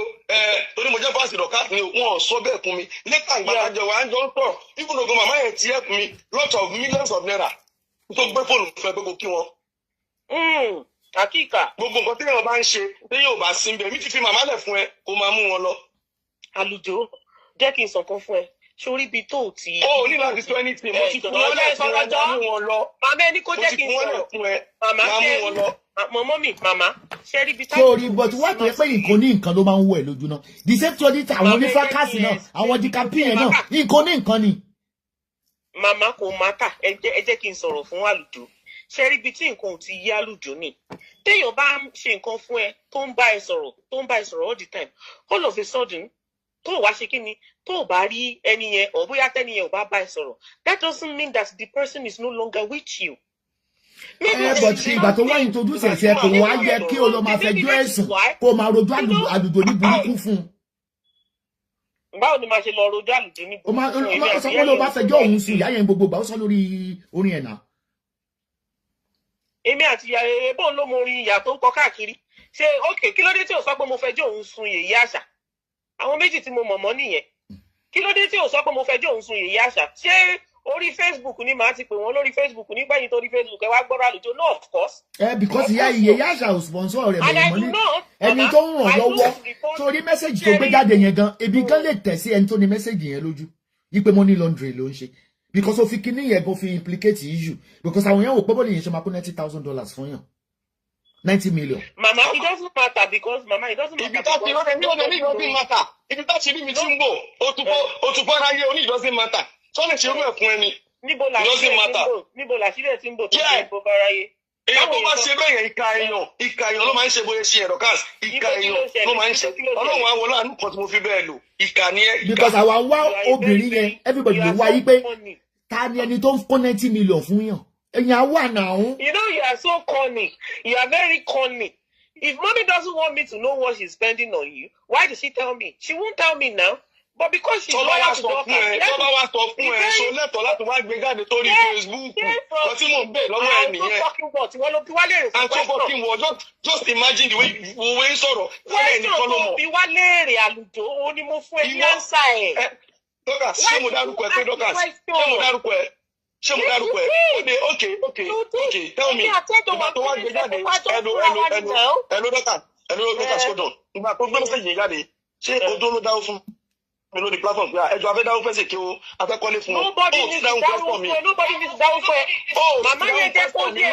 torí mo jẹ́ fásitì Dorcas ni wọn sọ bẹ́ẹ̀ fún mi nípa ìgbà àjọ wa ń jọ ń tọ̀ even though màmá yẹn ti help me lots of millions of naira tó gbé fóònù fẹ́ gbogbo kí wọn. Àkíkà. Gbogbo nǹkan tí èèyàn bá ń ṣe tí yóò bá sí bẹ́ẹ̀ mi ti fi màmá lẹ̀ fún ẹ kó máa mú wọn lọ. Alujo jẹ́ kí n sọ̀kan fún ẹ sórí ibi tó ti. Ó ní láti sọ anything mo ti fún wọn lẹ̀ fún ẹ máa mú wọn lọ. Màmá ẹni kó jẹ́ kí n sọ̀rọ̀. Màmá mú wọn lọ. Mọ̀mọ́ mi, màmá, ṣe rí ibi táyà. Sorry, but wá tó yẹ pé nǹkan ní nǹkan ló máa ń wọ̀ ẹ́ lójú náà. The same story tí àwọn onífákàsì náà, àwọn dìkàpì yẹn náà, nǹkan ní nǹkan ni. Màmá kò mátà, ẹ jẹ́ kí n sọ̀rọ̀ fún Alujo. Ṣe rí ibi tí nǹkan ò ti yé Alujo ni. Téèyàn bá ṣe nǹkan fún ẹ tó ń bá ẹ sọ̀rọ̀ all the time. All of a sudden, tó wá ṣe kí ni, tó bá rí ẹni yẹn, or bóyá tẹ́ni yẹn ò bá bá ẹ sọ̀rọ̀. That doesn't mean that the person is no longer with you. But ìgbà tó wá introduce ẹ̀sẹ̀ kò wá yẹ kí o lọ máa fẹjọ́ ẹ̀sùn kó máa rojọ́ Àlùjọ ní burúkú fún un. Báwo ni màá ṣe lọ rojọ́ Àlùjọ ní burúkú fún un? Ó sọ pé ló bá fẹjọ́ òun sùn ìyá yẹn gbogbo gbà ó sọ lórí orin ẹ̀ náà. Èmi àti ìyá ebó ló mọ orin ìyá tó ń kọ káàkiri. Ṣé ókè kí ló dé tí ò sọ pé mo fẹjọ́ òun sun yèyé àṣà? Àwọn méjì tí mo mọ̀ mọ́ nìyẹn. Kí ló dé tí ò sọ pé mo fẹjọ́ òun sun yèyé àṣà? Ṣé orí Facebook ni màá ti pè wọ́n lórí Facebook nígbà yìí torí Facebook ẹ wá gbọ́dọ̀ Àlùjọ no of course. Because ìyá àṣà ò sponsor rẹ̀ bẹ̀rẹ̀ mọ́ ní ẹni tó ń ràn lọ́wọ́ torí mẹ́sẹ̀gì tó gbé jáde yẹn gan ebi gan lè tẹ̀ sí ẹni tó ní mẹ́sẹ̀gì yẹn lójú wípé money laundry ló ń ṣe because ó fi kíní yẹn gan fi implicate issue because àwọn yẹn wò pé bọ́ọ̀lù yẹn ṣe máa kó $90,000 fún yàn 90 million. Mama, it doesn't matter because Mama, it doesn't matter. Ibi tá ti rọ́ọ̀dẹ̀ ní ọ̀dẹ̀ ní ìdọ́sìn matter. Ibi tá ti rí mi tí ń bò òtúpọ̀ aráyé oní ìdọ́sìn matter. Sọ́lẹ̀ ṣe rú ẹ̀ fún ẹni. Níbo làṣírí tí ń bò tó ṣe bó báráyé. Èèyàn tó bá ṣe bẹ́ẹ̀ yẹn ìka èèyàn ló máa ń ṣe bóyá ṣe ẹ̀rọ káàsì ìka èèyàn ló máa ń ṣe Ọlọ́run àwọn ọlọ́run kan tí mo fi bẹ́ẹ̀ lò ìka ni ẹ́. Because àwa wá obìnrin yẹn everybody ló wá yí pé ta ni ẹni tó ń kó 90 million fún yàn. Èèyàn wà náà. You know you are so corny. You are very corny. If mommy doesn't want me to know what she's spending on you, why does she tell me? She won't tell me now. But because she's loyal to Dorcas. Tọ́ba wá sọ fún ẹ ṣo lẹ́tọ̀ọ́ láti wá gbé jáde torí Facebook. Kò tí mò ń bẹ̀ lọ́wọ́ ẹ nìyẹn. And so fucking what? Just imagine the way wo ń sọ̀rọ̀. Wọ́n ẹnì kan ló mọ̀. Bí wá léèrè Àlùjọ, ó ní mo fún ẹ ní ànsá ẹ̀. Dorcas, ṣé mo dárúkọ ẹ pé Dorcas? Ṣé mo dárúkọ ẹ? Ṣé mo dárúkọ ẹ? Okay, tell me. Ìgbà tó wá gbé jáde, ẹnu Dorcas hold on. Ìgbà tó gbé mẹ́sẹ̀jì jáde, ṣé ojú ló dáwọ́ fún mi lórí platform pé ẹjọ́ afẹ́ dáwọ́ fẹ́sẹ̀ kí o afẹ́kọ́lé fún ọ. Nobody needs to dáwọ́ fún ẹ. Màmá yẹn jẹ́ kó yẹ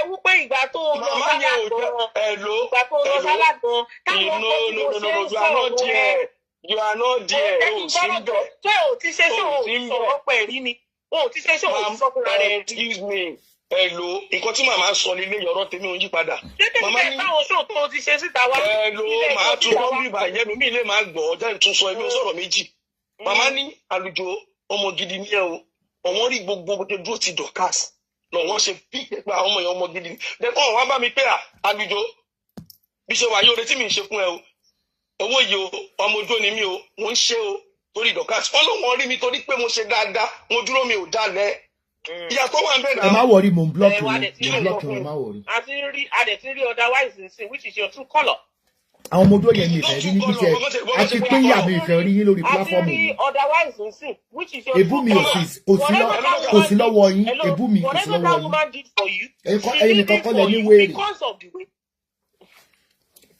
wípé ìgbà tó lọ sálàgbọ̀n táwọn ọkọ̀ tí mo ṣe ń sọ̀rọ̀ rẹ̀. You are not there. Ṣé o ti ṣe ṣé o sọ̀rọ̀ pẹ̀rí ni? O ti ṣe ṣé o sọ̀kùnrin rẹ̀ rí? Excuse me. Hello, nǹkan tí màmá sọ nílé yọ̀rọ̀ tèmi ò yí padà. Màmá ní báwọn ṣó tó ti ṣe síta wá. Hello, màá tún kọ́ bí ìbàjẹ́ mi lè máa gbọ́ ọjà ìtún sọ ẹbí ó sọ̀rọ̀ méjì. Màmá ní Àlùjọ ọmọ gidi ní ẹ o. Ọ̀wọ́n rí gbogbo bó ṣe dúró ti Dorcas. Lọ́wọ́n ṣe bí pé àwọn ọmọ yẹn ọmọ gidi. Dẹ́kun wá bá mi pé Àlùjọ bí ṣe wà yóò retí mi ṣe fún ẹ o. Owó yìí o, ọmọ ojú ni mi o, mo ń ṣe o torí Dorcas. Wọ́n lọ́wọ́n rí mi torí pé mo ṣe dáadáa, mo dúró mi ò dalẹ̀. Ìyá tó wà ń bẹ̀ náà. Ẹ má wọrí mo ń block yín ẹ má wọrí. A ti rí otherwise nsìn which is your true colour. Àwọn ọmọ ojú yẹn mi ìfẹ́ rí níbi tí a ti pín ìyá mi ìfẹ́ rí yín lórí pláfọ́ọ̀mù yìí. A ti rí otherwise nsìn which is your true colour. Ebú mi kò sí lọ́wọ́ yín, ebú mi kò sí lọ́wọ́ yín. Ẹyin nìkan kọ́ lẹ ní wéèrè.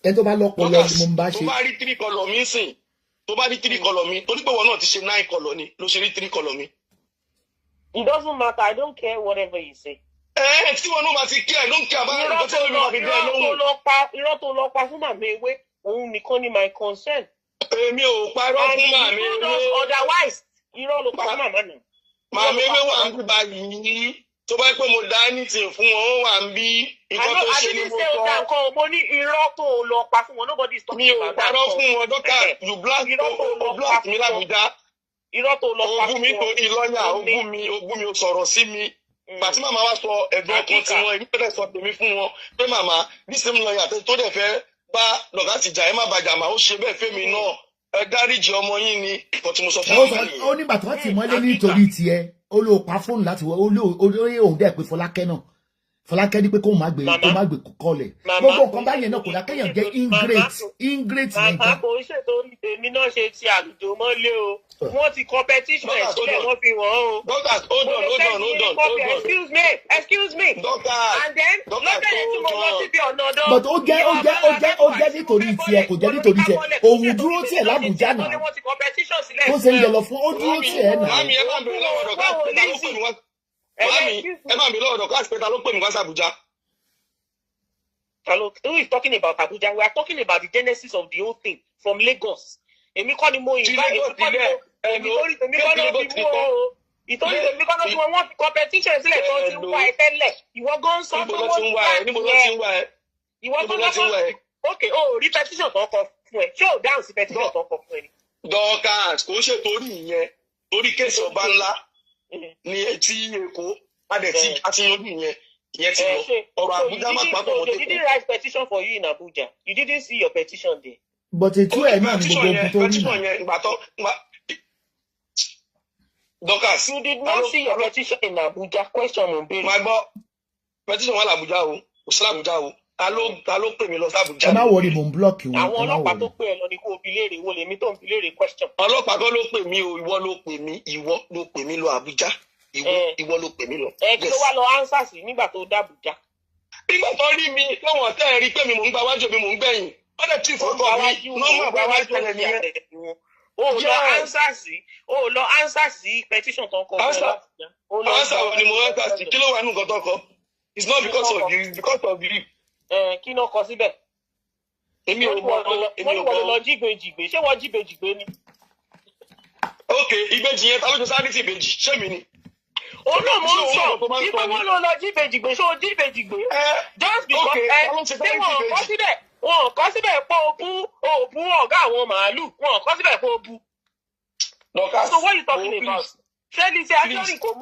Ẹ tó bá lọ́pọ̀ lọ ni mo ń bá ṣe. Tó bá rí 3 colour mi sìn, tó bá rí 3 colour mi, torí pé wọn náà ti ṣe 9 colour ni ló ṣe rí 3 colour mi. It doesn't matter. I don't care whatever you say. Tí wọn náà bá ti kí I don't care about nǹkan tí wọn fi dẹ lóhùn. Irọ́ tó lọ pa fún màmá ewé, òun nìkan ni my concern. Èmi ò parọ́ fún màmá ewé. Otherwise, irọ́ ló pa fún màmá náà. Màmá ewé wà ń bí báyìí. Tó bá pẹ́ mo dá anything fún wọn, ó wà ń bí nǹkan tó ṣe ní mo sọ. I didn't say mo ní irọ́ tó lọ pa fún wọn. Nobody is talking about that. Mi ò parọ́ fún wọn, Dorcas. You black mi l'Abuja. Irọ́ tó lọ pa fún wọn. Ogún mi torí lọ́yà, ogún mi ò sọ̀rọ̀ sí mi. Pàtí màmá wa sọ ẹ̀dùn ọkàn tí wọn ìpínlẹ̀ sọ tèmi fún wọn pé màmá bí same lawyer tó dẹ̀ fẹ́ bá Dorcas jà ẹ má bàjá mà ó ṣe bẹ́ẹ̀ fẹ́mi náà ẹ dáríjì ọmọ yín ni nǹkan tí mo sọ fún wọn. Ó nígbà tó ti mọ́lé nítorí tiẹ̀ ó ló pa fóònù láti wọ olóyè òun dẹ̀ pé Fọlákẹ́ náà Fọlákẹ́ ní pé kó má gbé kọ́lẹ̀ gbogbo nǹkan báyẹn náà kò dá kéèyàn jẹ́ ingrate màmá kò ń ṣètò èmi náà ṣe ti Àlùjọ mọ́lé o wọ́n ti competition ẹ̀ sílẹ̀ wọ́n fi wọ́n o. Dorcas hold on. Excuse me. Dorcas and then lọ́bẹ̀rẹ̀ tí mo lọ síbi ọ̀nà ọ̀dọ́. but ó jẹ́ nítorí tiẹ̀ kò jẹ́ nítorí tiẹ̀ òun dúró tiẹ̀ l'Abuja náà ó ṣe ń yẹ lọ fún ó dúró tiẹ̀ náà. Mami ẹ má bèrè lọ́wọ́ Dorcas pé ta ló pè mí wá. Mami ẹ má bèrè lọ́wọ́ Dorcas pé ta ló pè mí wá sí Abuja. Who is talking about Abuja? We are talking about the genesis of the whole thing from Lagos. Èmi kọ́ ni mo invite ìtorí tèmi kọ́ ló fi mú o ìtorí tèmi kọ́ ló fi wọ́n fi competition sílẹ̀ tó ti ń wá ẹ tẹ́lẹ̀ ìwọ gan sọ pé wọ́n ti wá ẹ ìwọ gan lọ́kọ́ ok o rí petition tó kọ fún ẹ ṣé o dáhùn sí petition tó kọ fún ẹ ni. Dorcas kò ṣe torí ìyẹn torí kéèsì ọba ńlá ní etí Èkó àti yanjú ìyẹn ti lọ ọ̀rọ̀ Abuja má pàtó mọ́ tẹ́kọ̀ọ́. They didn't write petition for you in Abuja. You didn't see your petition there. But ètò ẹ̀ náà ní gbogbo ogun tó rí náà. Dorcas. You did not see your petition in Abuja. Question mo béèrè. Máa gbọ́ petition wà l'Abuja o kò sí l'Abuja o ta ló pè mí lọ sí Abuja. Ẹ má wọrí mò ń blọọkì wọn. Àwọn ọlọ́pàá tó pè ẹ lọ ni kó o bi léèrè wo lèmi tó ń bi léèrè question. Ọlọ́pàá kan ló pè mí o ìwọ ló pè mí lọ Abuja ìwọ ló pè mí lọ. Kí ló wá lọ answer sí nígbà tó dé Abuja. Nígbà tó rí mi lọ́wọ́ tẹ́ ẹ rí pé mi mò ń gba wájú mi mò ń gbẹ̀yìn wọ́n lè tí fọ́tò mi nọ́mà bá wá tẹ̀lé nìyẹn. O lọ answer sí petition tó ń kọ. Answer wo ni mo answer sí kí ló wà nù nǹkan tó kọ. It's not because of you it's because of you. Kí ló kọ síbẹ̀. Èmi ò mọ̀ wọ́n lọ jígbèjìgbè ṣé wọ́n jígbèjìgbè ni. Ok ìbejì yẹn ta ló ṣe sáré sí ìbejì ṣé mi ni. Olú mo ń sọ ìgbà wọn lọ jíbejìgbè ṣó jíbejìgbè just because ṣé wọn kọ síbẹ̀ pé o bú ọ̀gá àwọn màálù wọn kọ síbẹ̀ pé o bú. So what you talking about? Ṣé ní ti actually kò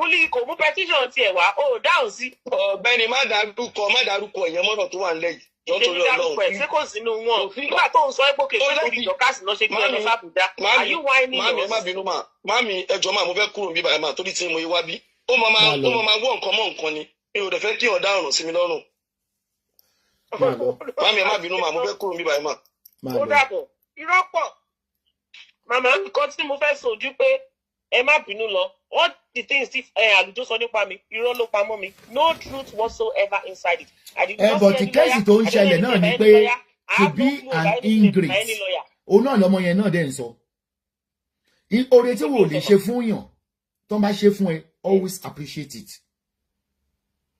mú petition tiẹ̀ wá o dáhùn sí. Ọ̀gbẹ́ni má dárúkọ ìyẹn mọ́tò tó wà nílẹ̀ yìí. Ṣé ní dárúkọ ẹ̀ ṣé kò sínú wọn? Nígbà tó ń sọ ẹ́ pòkè tó lórí Dorcas náà ṣe kí ẹ lọ sábùdá. Are you whining us? Mami ẹ má bínú mà mami ẹjọ́ mà mo fẹ́ kúrò níbí báyìí mà torí tí mo yé wá bí. Ó máa wọ́ nǹkan mọ́ nǹkan ni mi ò dẹ̀ fẹ́ kí ọ̀dá ọ̀ràn sí mi lọ́rùn. Mami ẹ má bínú mà mo fẹ́ kúrò níbí báyìí mà. Ó dàbọ̀ irọ́ pọ̀ màmá nǹkan tí mo fẹ́ sojú pé ẹ má bínú lọ all the things tí Àlùjọ sọ nípa mi irọ́ ló pamọ́ mi no truth whatsoever inside it. But kéèsì tó ń ṣẹlẹ̀ náà ni pé to be an ingrate òun náà lọmọ yẹn náà dẹ̀ ń sọ oore tí wò lè ṣe fún yàn tó ń bá ṣe fún ẹ always appreciate it.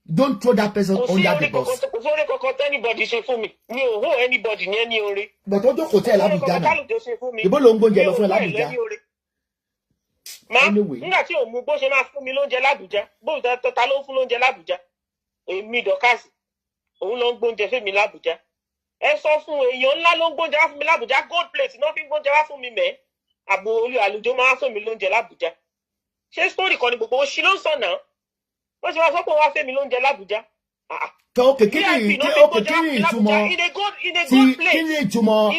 Don't throw that person under the bus. Kò sóore kankan tí anybody ṣe fún mi. Mi ò hó anybody ní ẹni oore. But ó jókòó tẹ́ ẹ̀ l'Abuja náà. Ìbò ló ń gbóúnjẹ lọ fún ẹ l'Abuja. Nígbà tí òun mú bó ṣe máa fún mi lóúnjẹ l'Abuja, bó ta ló ń fún lóúnjẹ l'Abuja. Èmi Dorcas, òun ló ń gbóúnjẹ fún mi l'Abuja. Ẹ sọ fún èèyàn ńlá ló ń gbóúnjẹ wá fún mi l'Abuja, gold plate náà fi ń gbóúnjẹ wá fún mi mẹ́. Àbò olú Àlùjọ máa fún mi lóúnjẹ l'Abuja. Ṣé story kan ni gbogbo oṣù ló ń sọ náà? Wọ́n ṣe wá sọ pé wọ́n á fẹ́ mi lóúnjẹ l'Abuja. Kí ni ìtumọ̀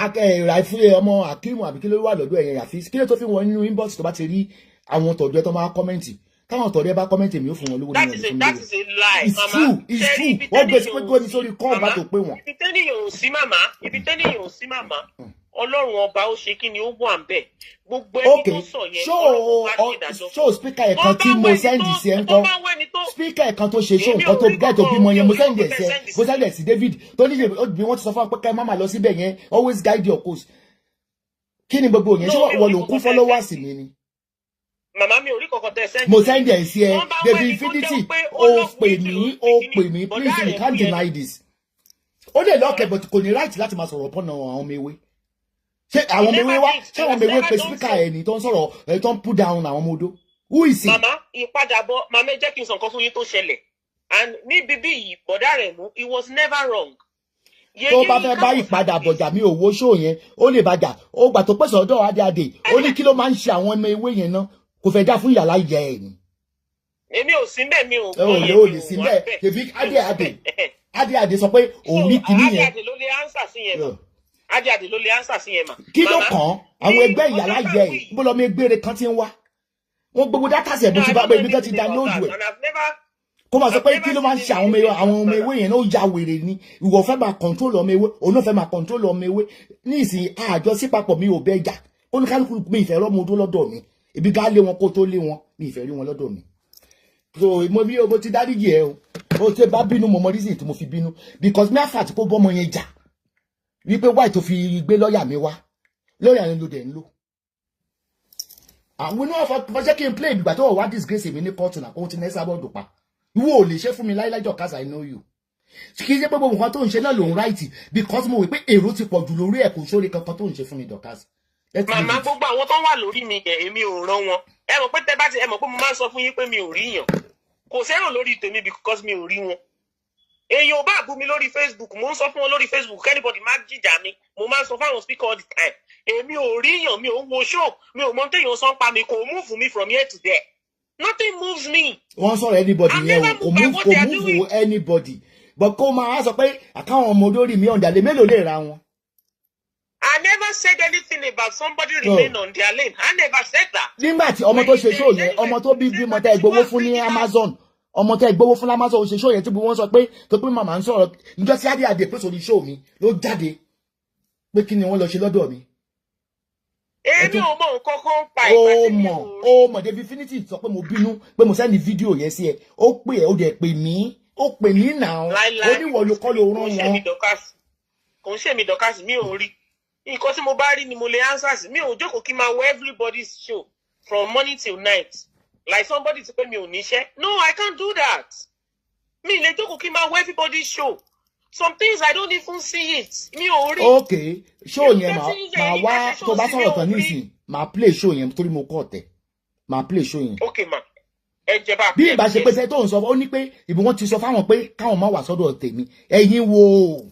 ràìfúnlé ọmọ Akíìmù àbí kí ló wà lọ́dọ̀ ẹ̀yẹn Ràfíìs kí ló tó fi wọn nínú inbox tó bá ti rí àwọn tọ̀dọ̀ ẹ tó máa kọ́mẹ́ǹtì táwọn tọ̀dọ̀ ẹ bá kọ́mẹ́ǹtì mi ó fún wọn lówó nínú ìfún mi. That is a lie. It's true wọ́n gbé sí pé gbóni sórí kọ́ọ̀ bá tó pé wọ́n. Ibi tẹ́lẹ̀ yóò sí màmá Ọlọ́run ọba ó ṣe kí ni ó wà ń bẹ̀ gbogbo ẹni tó sọ yẹn ṣó speaker ẹ̀kan tí mo sẹ́ndì sí ẹ̀ ń kọ́ speaker ẹ̀kan tó ṣe ṣó nǹkan tó gẹ́ tó bímọ yẹn mo sẹ́ndì ẹ̀ sí David tó ní bí wọ́n ti sọ fún wa pé ká má máa lọ síbẹ̀ yẹn always guide your course kí ni gbogbo yẹn ṣé wọ́n lò ń kún followers mi ni. Màmá mi ò rí kankan tẹ send. Mo send ẹ̀ sí ẹ. David Infinity, ó pè mí, please you can't deny this. Ó lè lọ́kẹ̀ but kò ní right láti máa sọ̀rọ̀ pọ̀nà àwọn ọmọ ewé. Ṣé àwọn ọmọ ewé wá? Ṣé àwọn ọmọ ewé pe speaker ẹ̀ ní tó ń sọ̀rọ̀ ẹ̀ tó ń put down àwọn ọmọ odó? Who is he? Màmá, ìpadàbọ̀, màmá jẹ́ kí n sọ nǹkan fún yín tó ṣẹlẹ̀. And ní bíbí yìí, bọ̀dá rẹ̀ mú, it was never wrong. Tó bá fẹ́ bá ìpadàbọ̀ jà mí òwò show yẹn, ó lè bàjà. Ó gbà tó pèsè ọ̀dọ̀ Adé. Ó ní kí ló máa ń ṣe àwọn ọmọ ewé yẹn náà? Kò fẹ́ dá fún ìyàlá ìyá ẹ̀ ni. Èmi ò sí bẹ́ẹ̀ mi ò gbọ́ yẹn. Ó lè sí bẹ́ẹ̀. David Adé sọ pé òun ní kinní yẹn. Adé ló lè answer sí yẹn mà. Adé ló lè answer sí yẹn mà. Kí ló kàn àwọn ẹgbẹ́ ìyàlá ìyá ẹ̀? Bó lọ mi gbére kan ti ń wá. Wọ́n gbogbo dátà sẹ̀ bó ti bá ibi tó ti download ẹ̀. Kó máa sọ pé kí ló máa ń ṣe àwọn ọmọ ewé yẹn náà ya wèrè ni. Ìwọ fẹ́ máa control ọmọ ewé, òun náà fẹ́ máa control ọmọ ewé. Ní ìsìn àjọ sí papọ̀ mi ò bẹ́ jà. Oníkálukú mi ìfẹ́ rọ́mọ odó lọ́dọ̀ mi. Ibi ká lé wọn kó tó lé wọn, mi ìfẹ́ rí wọn lọ́dọ̀ mi. So mo ti dáríjì ẹ o. Ó ṣe bá bínú mo mọ reason tí mo fi bínú. Because mi àfà tí kò bọ́mọ yẹn jà. Wípé why tó fi gbé lọ́ọ̀yà mi wá. Lọ́ọ̀yà yẹn ló dẹ̀ ń lò. Àwọn náà fọjẹ́ kí n play ìgbà tó wà disgrace mi ní court náà kó ti ní Esabod pa. Ìwọ ò lè ṣe fún mi láílájọ cause I know you. Kì í ṣe pé gbogbo nǹkan tó ń ṣe náà lòun right because mo wí pé èrò ti pọ̀ jù lórí ẹ̀ kò sórí kankan tó ń ṣe fún mi Dorcas. Màmá gbogbo àwọn tó wà lórí mi yẹn èmi ò rán wọn. Ẹ mọ̀ pé tẹ́ bá ti ẹ mọ̀ pé mo máa ń sọ fún yín pé mi ò rí yàn. Kò sẹ́ràn lórí tèmi because mi ò rí wọn. Èèyàn ò bá bú mi lórí Facebook, mo ń sọ fún wọn lórí Facebook, anybody má jìjà mi, mo máa ń sọ fáwọn speaker all the time. Èmi ò rí yàn, mi ò wo show, mi ò mọ téèyàn sọ ń pa mi, kò move me from here to there. Nothing moves me. Wọ́n sọ̀rọ̀ anybody yẹn kò move anybody. But kó máa sọ pé àkáwọn ọmọ odó rí mi ọ̀dàlẹ̀ mélòó lè ra wọn. I never said anything about somebody remain on their lane. I never said that. Nígbà tí ọmọ tó ṣe show yẹn, ọmọ tó bí bímọ tẹ́ gbowó fún ní Amazon, ọmọ tẹ́ gbowó fún Amazon ṣe show yẹn tí wọ́n sọ pé tó pé màmá ń sọ̀rọ̀ níjọ́ tí Adé pé sórí show mi ló jáde pé kí ni wọ́n lọ ṣe lọ́dọ̀ mi. Èmi ò mọ nǹkan kan pa ìpàdé. Ó mọ̀ David Infinity sọ pé mo bínú pé mo sẹ́ni fídíò yẹn sí ẹ. Ó pè ẹ́ ó dẹ̀ pè mí. Ó pè mí náà. Ó ní wọ́n ló kọ́ ló rán wọn. Kò ń ṣe mi Dorcas mi ò rí. Nǹkan tí mo bá rí ni mo lè answer sí. Mi ò jókòó kí n máa wo everybody's show from morning till night. Like somebody ti pé mi ò níṣẹ́. No, I can't do that. Mi lè jókòó kí n máa wo everybody's show. Some things I don't even see it. Mi ò rí. Okay, show yẹn máa wá tó bá sọ̀rọ̀ tán nísìn. Máa play show yẹn torí mo kọ́ tẹ̀. Máa play show yẹn. Okay ma. Bí ìbá ṣe pé tó ń sọ ó ní pé ìbí wọ́n ti sọ fáwọn pé káwọn má wà sọ́dọ̀ tèmi. Ẹ̀yin wo.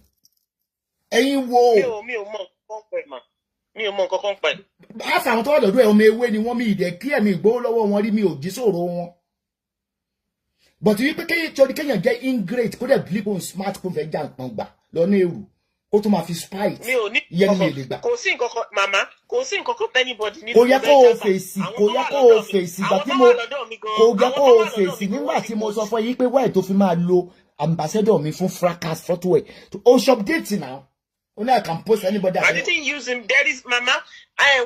Mi ò mọ nǹkan pẹ̀ mà. Mi ò mọ nǹkan kan pẹ̀. Àṣà àwọn tó wà lọ́dọ̀ ẹ̀ ọmọ ewé ni wọ́n mi ìdẹ̀ kí ẹ̀mí ìgbówó lọ́wọ́ wọn rí mi ò jí sòro wọn. But wípé kéèyàn jẹ́ ingrate kó dẹ̀ bí kò smart kó fẹ́ já nǹkan gbà lọ́nà èrò kó tó máa fi spite. Mi ò ní yẹn mi lè gbà. Kò sí nǹkan kan màmá kò sí nǹkan kan anybody ní. Kò yẹ kó o fèsì ìgbà tí mo kò yẹ kó o fèsì nígbà tí mo sọ fún yín pé wáyé tó fi máa lo ambassador mi fún fracas photo ẹ̀ o shop date now. Only I can post anybody. I didn't use him. There is mama.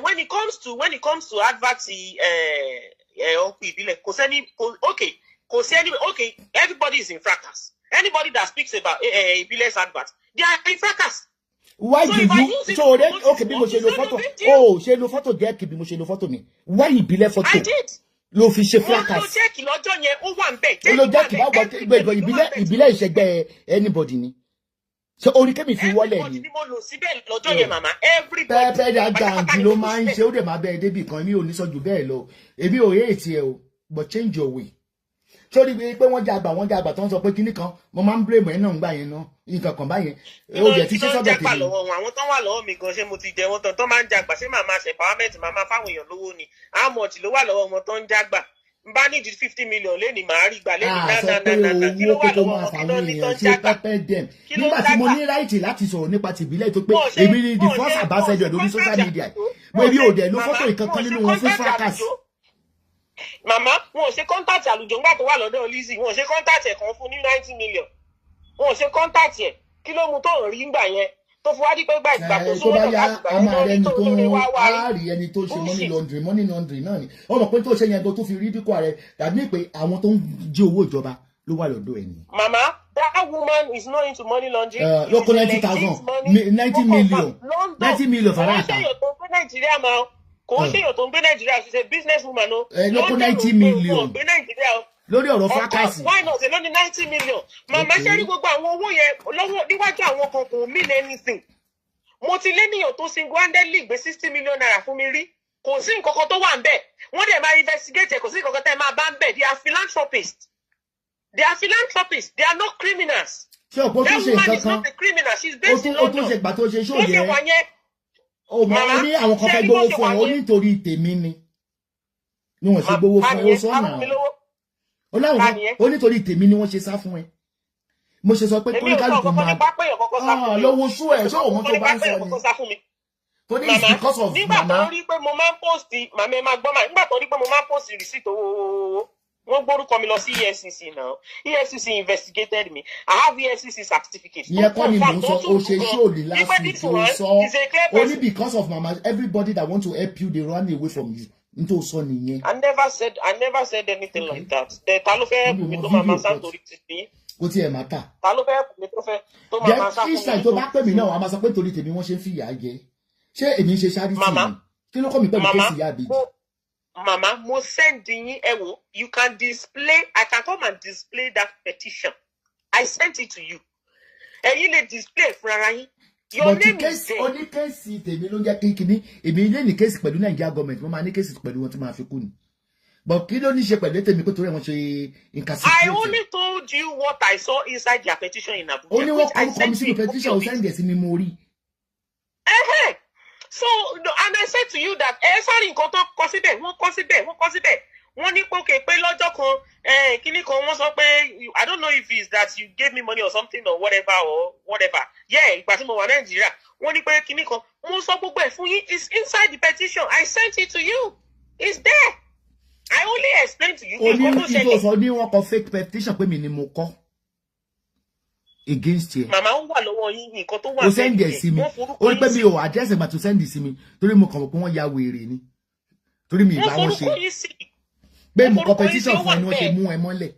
When it comes to adverts, okay, everybody is in fracas. Anybody that speaks about Ibile's adverts, they are in fracas. Why so did you? So okay, bí mo ṣe lo photo. Oh, ṣe lo photo jẹ́ kí bí mo ṣe lo photo mi. Why Ibile photo? I did. Ló fi ṣe fracas. Mo check lọ́jọ́ yẹn ó wà ńbẹ̀. Lo jẹ́ kí báwo Ibile ìṣẹ́gbẹ́ anybody ni. So orí kẹ́mi fi wọlé ni. Pẹ́pẹ́ dáńgì ló máa ń ṣe ó dẹ̀ máa bẹ́ẹ̀ débì kan èmi ò ní sọ jù bẹ́ẹ̀ lọ. Èmi ò yé ètì ẹ o, but change your way. Sórí pé wọ́n jàgbà tó ń sọ pé kíní kan mo máa ń blame ẹ̀ náà ń gbà yẹn náà nǹkan kan báyẹn. Ó jẹ́ ti ṣe sọ́dọ̀ tèmi. Àwọn tó wà lọ́wọ́ mi gan ṣé mo ti jẹ wọ́n tán tó máa ń jàgbà ṣé màmá ṣe empowerment màmá fáwọn èèyàn lówó ni. How much ló wà lọ́wọ́ wọn tó ń jàgbà? Bá ní 50 million lẹ́ni màá rí gbà lẹ́ni náà kí ló wà lọ́wọ́ wọn kí ló ní tó ń jàgbà. Nígbà tí mo ní ráìtì láti sọ̀rọ̀ nípa tìbílẹ̀ tó pé èmi ni the first ambassador lórí social media. Mo ebi òde ló fọ́tò ìkankan nínú wọn fún fracas. Màmá wọn ò ṣe contact Alujo ńgbà tó wà lọ́dọ̀ Lizzy wọn ò ṣe contact ẹ̀ kan fún ní 90 million. Wọn ò ṣe contact ẹ̀ kí ló mú tó ń rí ńgbà yẹn tó fi wá dí pé ìgbà tó súnmọ́ tó bá yá a máa rẹni tó àárí ẹni tó ṣe money laundry náà ni ọmọ pé tó ṣe yẹn tó fi rí dínkù rẹ tàbí pé àwọn tó ń jí owó ìjọba ló wà lọ́dọ̀ ẹ̀ ni. Mama, that woman is not into money laundering. Lóko 90,000 90 million fara àtà. Kò kò ṣe èèyàn tó ń gbé Nàìjíríà ṣe business woman o. lóko 90 million gbé Nàìjíríà o. lórí ọ̀rọ̀ fracasi. Why not? Lóní 90 million. Màmá ṣe rí gbogbo àwọn owó yẹn lọ́wọ́ níwájú àwọn kan kò mean anything. Mo ti lé níyàn tó single-handedly gbé 60 million naira fún mi rí. Kò sí nǹkan kan tó wà ń bẹ̀. Wọ́n dẹ̀ máa investigate kò sí nǹkan kan tẹ́ máa bá ń bẹ̀. They are philanthropists. They are philanthropists. They are not criminals. Ṣé o kò tún ṣe nǹkan kan? That woman is not a criminal. She's based in London. O tún ṣe gbà tó ṣe ṣó Ó ṣe wà yẹ. yẹn. O mọ̀ ọ́ ní àwọn kan fẹ́ gbowó fún ẹ, ó nítorí tèmi ni. Ní wọ́n ṣe gbowó fún ẹ, ó sọ̀nà. Ó láwọn ó nítorí tèmi ni wọ́n ṣe sá fún ẹ. Mo ṣe sọ pé kó ní kálukú máa lọ́wọ́ sú ẹ̀ ṣé òun tó bá ń sọ ni. Tó ní it's because of nígbà tó mama. rí pé mo máa ń post màmá ẹ máa gbọ́ máa nígbà tó rí pé mo máa ń post receipt owó wọ́n gbórúkọ mi lọ sí EFCC náà. EFCC investigated me. I have EFCC certificate. Ìyẹn kọ́ ni mò ń sọ o ṣe show the last week o sọ only because of mama everybody that want to help you dey run away from you. Nto sọ nìyẹn. I never said anything like that. Ta ló fẹ́ mi tó máa sá torí tèmi. Kò tiẹ̀ máa tà. Ta ló fẹ́ mi tó máa sá fún mi. Jẹ́ tó bá pè mí náà wàá máa sọ pé torí tèmi wọ́n ṣe ń fìyà jẹ. Ṣé èmi ń ṣe charity ni? Kí ló kọ́ mi pẹ̀lú kéèsì ìyá àbèjì? Mama, mo send yín ẹ wò. You can display. I can come and display that petition. I sent it to you. Ẹ̀yin lè display fúnra yín. Your name is there. Oní kéèsì tèmi ló ń jẹ́ kínkínní. Èmi ilé ní kéèsì pẹ̀lú Nigeria government. Mo máa ní kéèsì pẹ̀lú wọn tí máa fi kú ni. But kí ló ní ṣe pẹ̀lú tèmi pé torí wọn ṣe incapacitate. I only told you what I saw inside their petition in Abuja. Ó ní wọ́n kọ́ commission petition ó send ẹ̀ sí mi mo rí. So, and I said to you that sorry nǹkan tó kọ síbẹ̀, wọ́n kọ síbẹ̀. Wọ́n ní pé lọ́jọ́ kan kíní kan wọ́n sọ pé I don't know if it's that you gave me money or something or whatever. Yeah, ìgbà tí mo wà Nàìjíríà. Wọ́n ní pé kíní kan mo sọ gbogbo ẹ̀ fún yín. It's inside the petition. I sent it to you. It's there. I only explained to you. Ó ní wọ́n kọ fake petition pé mi ni mo kọ against you. Màmá ń wà lọ́wọ́ yín nǹkan tó wà. Ó send ẹ̀ sí mi. Ó ní pé mi ò address ẹ̀ mà tó send sí mi torí mo kàn mọ̀ pé wọ́n ya wèrè ni. Torí mi ìbá wọn ṣe. Pé mo kọ petition fún ẹ ni wọ́n ṣe mú ẹ mọ́lẹ̀.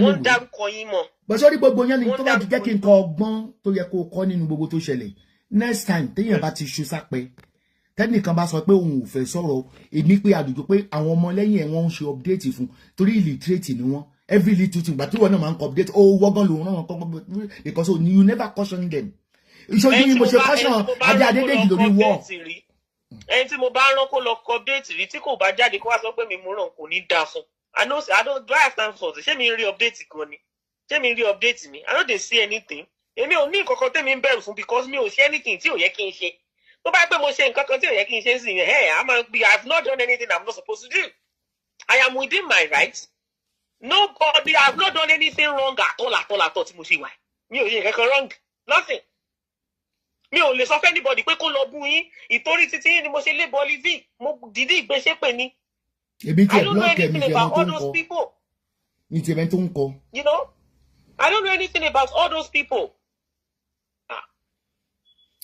Wọ́n dárúkọ yín mọ́. Bó sórí gbogbo yẹn ni tó bá ti jẹ́ kí n kọ ọgbọ́n tó yẹ kó kọ́ nínú gbogbo tó ṣẹlẹ̀. Next time téèyàn bá ti ṣu sápẹ́. Tẹ́nìkan bá sọ pé òun ò fẹ́ sọ̀rọ̀ èmi pé Àlùjọ pé àwọn ọmọ lẹ́yìn ẹ̀ wọ́n ń ṣe update fún torí illiterate ni wọ́n. Every little thing, but you want to update. Oh, we're going to because you never caution them. So you must caution. I didn't do the war. Ẹni tí mo bá rán kó lọ update rí tí kò bá jáde kó wá sọ pé mi mú ràn kò ní dá fún. I don't do I have time for this. Ṣé mi rí update kan ni? Ṣé mi rí update mi? I don't dey see anything. Èmi ò ní nǹkan kan tẹ́mi ń bẹ̀rù fún because mi ò ṣe anything tí ò yẹ kí n ṣe. Tó bá pẹ́ mo ṣe nǹkan kan tí ò yẹ kí n ṣe sí yẹn, hey, I have not done anything I'm not supposed to do. I am within my rights. Nobody, I have not done anything wrong at all tí mo ṣe wà. Mi ò ṣe nǹkan wrong. Nothing. Mi ò lè sọ fún anybody pé kó lọ bú yín. Ìtorí títí yín ni mo ṣe lé Bolivie. Mo dìde ìgbésẹ̀ pè ní. I don't know anything about all those people. You know? I don't know anything about all those people.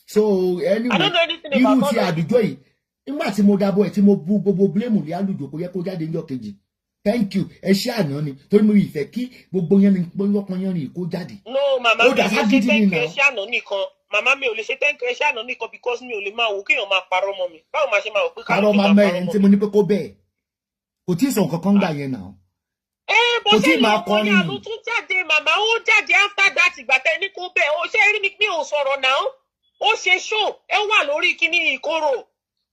So, anyway, I don't know anything about all those people. Nígbà tí mo dábọ̀ ẹ̀ tí mo bú gbogbo blame lé Alujo kò yẹ kó jáde ní ọ̀kejì. Thank you. Ẹ ṣe àná ni torí mo ìfẹ́ kí gbogbo yẹn ni gbọ́yọ́pọ̀ yẹn ni kó jáde. No, màmá mi ò lè ṣe thank you ẹ ṣe àná nìkan. Màmá mi ò lè ṣe thank you ẹ ṣe àná nìkan because mi ò lè máa wò kéèyàn máa parọ́ mọ́ mi. Báwo máa ṣe máa wò pé káàdì máa mẹ́rin tí mo ní pé kó bẹ́ẹ̀. Kò tí ì sọ nǹkan kan gbà yẹn náà. Bó ṣe lè wọ́n ní àlọ́ tún jáde màmá ó jáde after that ìgbà tẹ́ ní kó bẹ́ẹ̀. Ó ṣe rí mi pé ò sọ̀rọ̀ náà. Ó ṣe show ẹ wà lórí kíní ìkorò.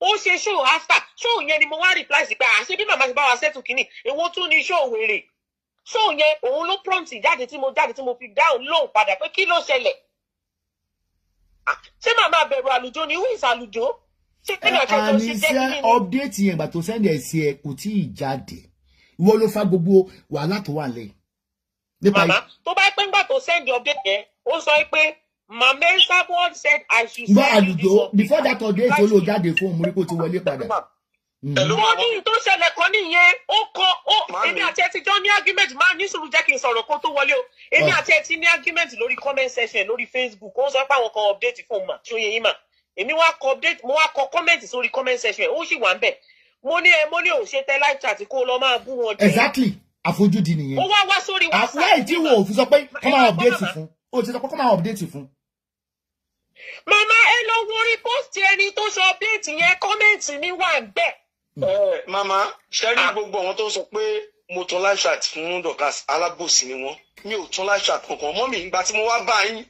Ó ṣe show after show yẹn ni mo wá reply sí pé àṣẹ bí màmá ṣe bá wa settle kíní èwo tún ni show wèrè show yẹn òun ló prompt jáde tí mo fi down lóhùn padà pé kí ló ṣẹlẹ̀ ṣé màmá bẹ̀rù Alujo ni who is Alujo ṣé kí ni ọ̀ṣẹ́ tó ṣe jẹ́ kí ni. update yẹn gbà tó send ẹ̀ sí ẹ kò tí ì jáde ìwọ ló fa gbogbo wàhálà tó wà lẹ́yìn. Màmá tó bá pẹ́ ńgbà tó send update yẹn ó sọ pé Mama Esabod said I should send Alujo before that update ó lò jáde fún òun rí kó ti wọlé padà. Mo ní tó ṣẹlẹ̀ kan nìyẹn èmi àti ẹ ti jọ ní argument máa ní sùúrù jẹ́ kí n sọ̀rọ̀ kó tó wọlé o èmi àti ẹ ti ní argument lórí comment section lórí Facebook ó sọ pé àwọn kan update fún mà ṣó yẹ yín mà èmi wá kọ update mo wá kọ comment sórí comment section ó sì wà ń bẹ̀ mo ní ò ṣe tẹ live chat kó lọ máa bú wọn jẹ. Exactly àfojúdi nìyẹn. ó wá sórí WhatsApp. àfúrá ìdí wo òfin sọ pé kọ́ máa update fún o ti sọ pé kọ́ máa update fún. Mama, ẹ lọ wo orí post ẹni tó sọ update yẹn, comment mi wà ńbẹ̀. Mama, ṣe rí gbogbo àwọn tó sọ pé mo tún live chat fún Dorcas alábòsí ni wọ́n. Mi ò tún live chat kankan. Mọ́mì ìgbà tí mo wá bá yín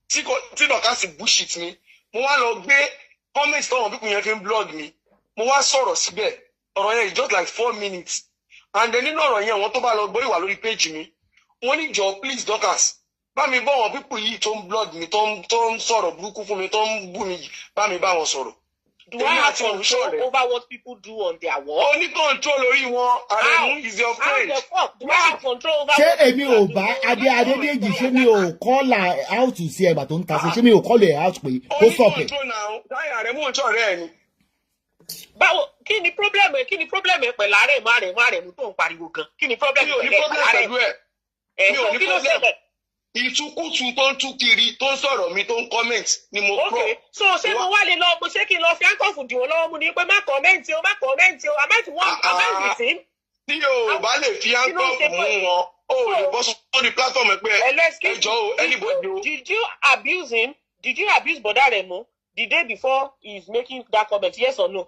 tí Dorcas bullshit mi, mo wá lọ gbé comment tọ́wọ́n pípọ̀ yẹn fi ń blog mi. Mo wá sọ̀rọ̀ síbẹ̀. Ọ̀rọ̀ yẹn is just like 4 minutes. And then nínú ọ̀rọ̀ yẹn àwọn tó bá lọ gbọ́ ìwà lórí page mi. Wọ́n ní jọ̀ọ́ please Dorcas. Bá mi bọ́ wọn pípọ̀ yìí tó ń blog mi tó ń sọ̀rọ̀ burúkú fún mi tó ń bú mi bá mi bá wọn sọ̀rọ̀. Do I have control over what people do on their wall? Ó ní control lórí wọn. Àrẹ̀mú is your friend. How the fuck do I have control over ṣé what èmi ò bá Adédèjì ṣé mi ò call her out sí ẹgbà tó ń ta sí ṣé mi ò call her out pé ó stop ẹ. Ó ní control now. Táyà Àrẹ̀mú ò tọ́ ọ̀rẹ́ ẹ̀ ni. Báwo kí ni problem ẹ pẹ̀lú Àrẹ̀mú tó ń pariwo gan? Kí ni problem Mi ò ní problem pẹ̀lú ẹ̀. Mi ò ní kí ló problem. ṣẹlẹ̀? Ìtukùtù tó ń tú kiri tó ń sọ̀rọ̀ mi tó ń comment ni mo pro. Okay, so ṣé mo wá lè lọ mo ṣé kí n lọ fi áńkọ̀fù dì wọ́n lọ́wọ́ mu ni pé má kọ́mẹ́ǹtì o am I the one with him? Tí o bá lè fi áńkọ̀fù mú wọn, o lè bọ́ sórí platform ẹ pé ẹjọ́ o anybody o. Did you abuse him? Did you abuse Boda Remo the day before he's making that comment, yes or no?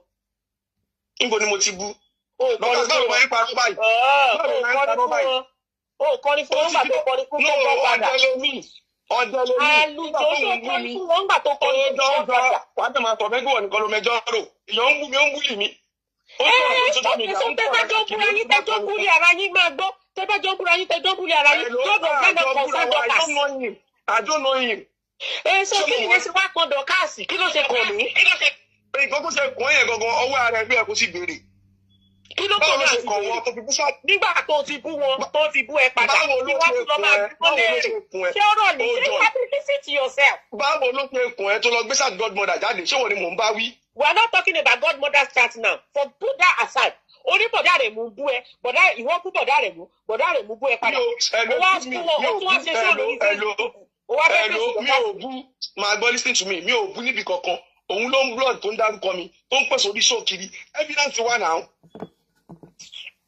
Níbo ni mo ti bú? Lọ́kàn báwo máa ń parọ́ báyìí? Kọ́ni fún wọn gbà tó kọ́ni fún wọn padà. Ọjọ́ lómi. Àlùjọ tó kọ́ni fún wọn gbà tó kọ́ni fún wọn padà. Wàá tẹ̀ máa sọ fẹ́ gbọ́ nìkan ló mẹjọ́ rò. Ìyọ̀ ń bú mi, ó ń búlì mi. Ẹ̀sọ́ tẹ́bájọ́ búra yín tẹ́jọ́ búlì ara yín máa gbọ́. Tẹ́bájọ́ búra yín tẹ́jọ́ búlì ara yín. Lọ́dọ̀ gbẹ́dọ̀ kan sá Dorcas. I don't know him. Ẹ̀sọ́ kí ni yẹn ṣe wá pọn Dorcas? Kí ló ṣe kàn mí? Nǹkan tó ṣe kàn yẹn gangan ọwọ́ ara ẹgbẹ́ ẹ̀ kò sì béèrè. Kí ló kàn mí àti béèrè? Nígbà tó ti bú wọn, tó ti bú ẹ padà, kí wọ́n tún lọ máa dúró léèrè. Ṣé ọ̀rọ̀ ni? Ṣé you have to listen to yourself? Báwo ló ṣe kàn ẹ́ tó lọ gbé sáà godmother jáde? Ṣé wọ́n ni mò ń bá wí? We are not talking about godmother's chat now. For put that aside. Orí Bọ̀dá Rẹ̀mú bú ẹ, ìwọ bú Bọ̀dá Rẹ̀mú bú ẹ padà. Ó wá bú wọn, ó tún wá ṣe sóò lórí Facebook. Ó wá fẹ́ fèsì mi ò bú, máa gbọ́ listen to me, mi ò bú níbi kankan. Òun ló ń blog tó ń dárúkọ mi, tó ń pèsè orí show kiri. Evidence wà náà.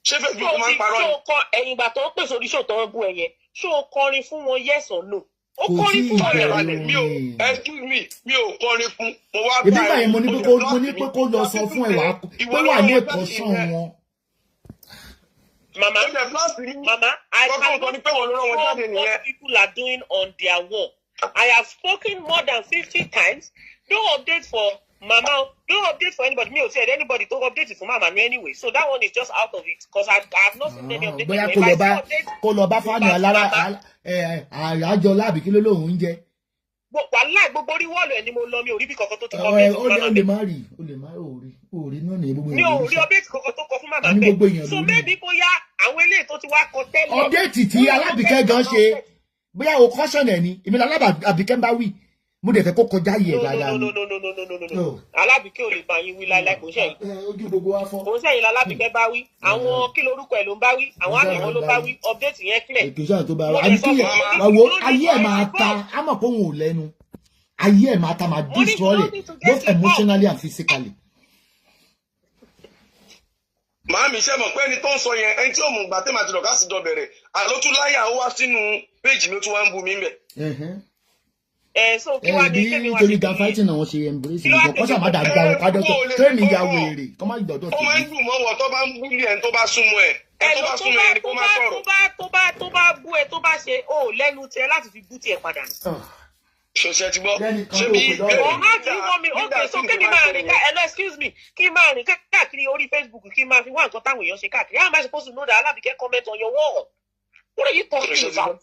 Ṣé Facebook máa ń parọ́ ni? Ẹ̀yìn ìgbà tó ń pèsè orí show tó ń bú ẹ yẹn, ṣé o kọrin fún wọn yes or no? Ó kọrin fún wọn balẹ̀ mi ò excuse me mi ò kọrin fún mo wá bá ìdí báyìí mo ní pé kó lọ sọ fún ẹwà pé wà ní ẹ̀kọ́ sàn wọn. Mama, I cannot what people are doing on their wall. I have spoken more than 50 times. Don't update for Mama. Don't update for anybody. Me or said anybody to update it for Mama anyway. So that one is just out of it because I have not seen any update. Bóyá kó lọ bá fáànù alára àyájọ láàbì kí ló lóun ń jẹ. Wàhálà gbogbo orí wọ́ọ̀lù ẹ̀ ni mo lọ mi ò rí bí kankan tó ti kọ́ bí fún Mama bẹ́ẹ̀. O lè má rí náà ní gbogbo èèyàn. Mi ò rí update kankan tó kọ fún Mama bẹ́ẹ̀. So maybe bóyá àwọn eléyìí tó ti wá kọ tẹ́lẹ̀. Update tí Alábìkẹ́ gan ṣe bóyá o caution ẹ̀ ni èmi Alábìkẹ́ ń bá wí mo dẹ̀ fẹ́ kó kọjá yìí ẹ̀ dáadáa ni. No. Alábìkẹ́ ò lè bá yín wí láíláí kò sẹ́yìn. Ojú gbogbo wa fọ́. Kò sẹ́yìn Alábìkẹ́ bá wí. Àwọn kí lorúkọ ẹ̀ ló ń bá wí. Àwọn àmì wọn ló bá wí. Update yẹn clear. Ètò ìṣàlẹ̀ tó bá wà. Àbíkẹ́ wo ayé ẹ̀ máa ta á mọ̀ pé òun ò lẹ́nu. Ayé ẹ̀ máa ta máa destroy it both emotionally and physically. Màámi ṣe mọ̀ pé ẹni tó ń sọ yẹn ẹni tí ò mú gbà tẹ́ màá ti Dorcas jọ bẹ̀rẹ̀ àlótú láyà ó wá sínú péjì mi tó wá ń bu mi bẹ̀. So kí wàá ní kémi wá sí. Nítorí ga fighting náà wọ́n ṣe embrace ìjọ kọ́sà má dàbí àwọn kájọ tó tẹ́ẹ̀mì ya wèrè kọ́ má dọ̀dọ̀ tèmi. Ó máa ń dùn mọ́ wọ́n tó bá ń búlì ẹ̀ tó bá súnmọ́ ẹ̀ tó bá súnmọ́ ẹ̀ ni kó má sọ̀rọ̀. Tó bá bú ẹ tó bá ṣe ó lẹ́nu tiẹ̀ láti fi bú tiẹ̀ padà ní. Ṣòṣẹ́ ti gbọ́. Ṣé bí okay so kí ni máa rìn excuse me kí n máa rìn káàkiri orí Facebook kí n máa fi wá nǹkan táwọn èèyàn ṣe káàkiri. How am I supposed to know that Alábìkẹ́ comment on your wall? What are you talking about?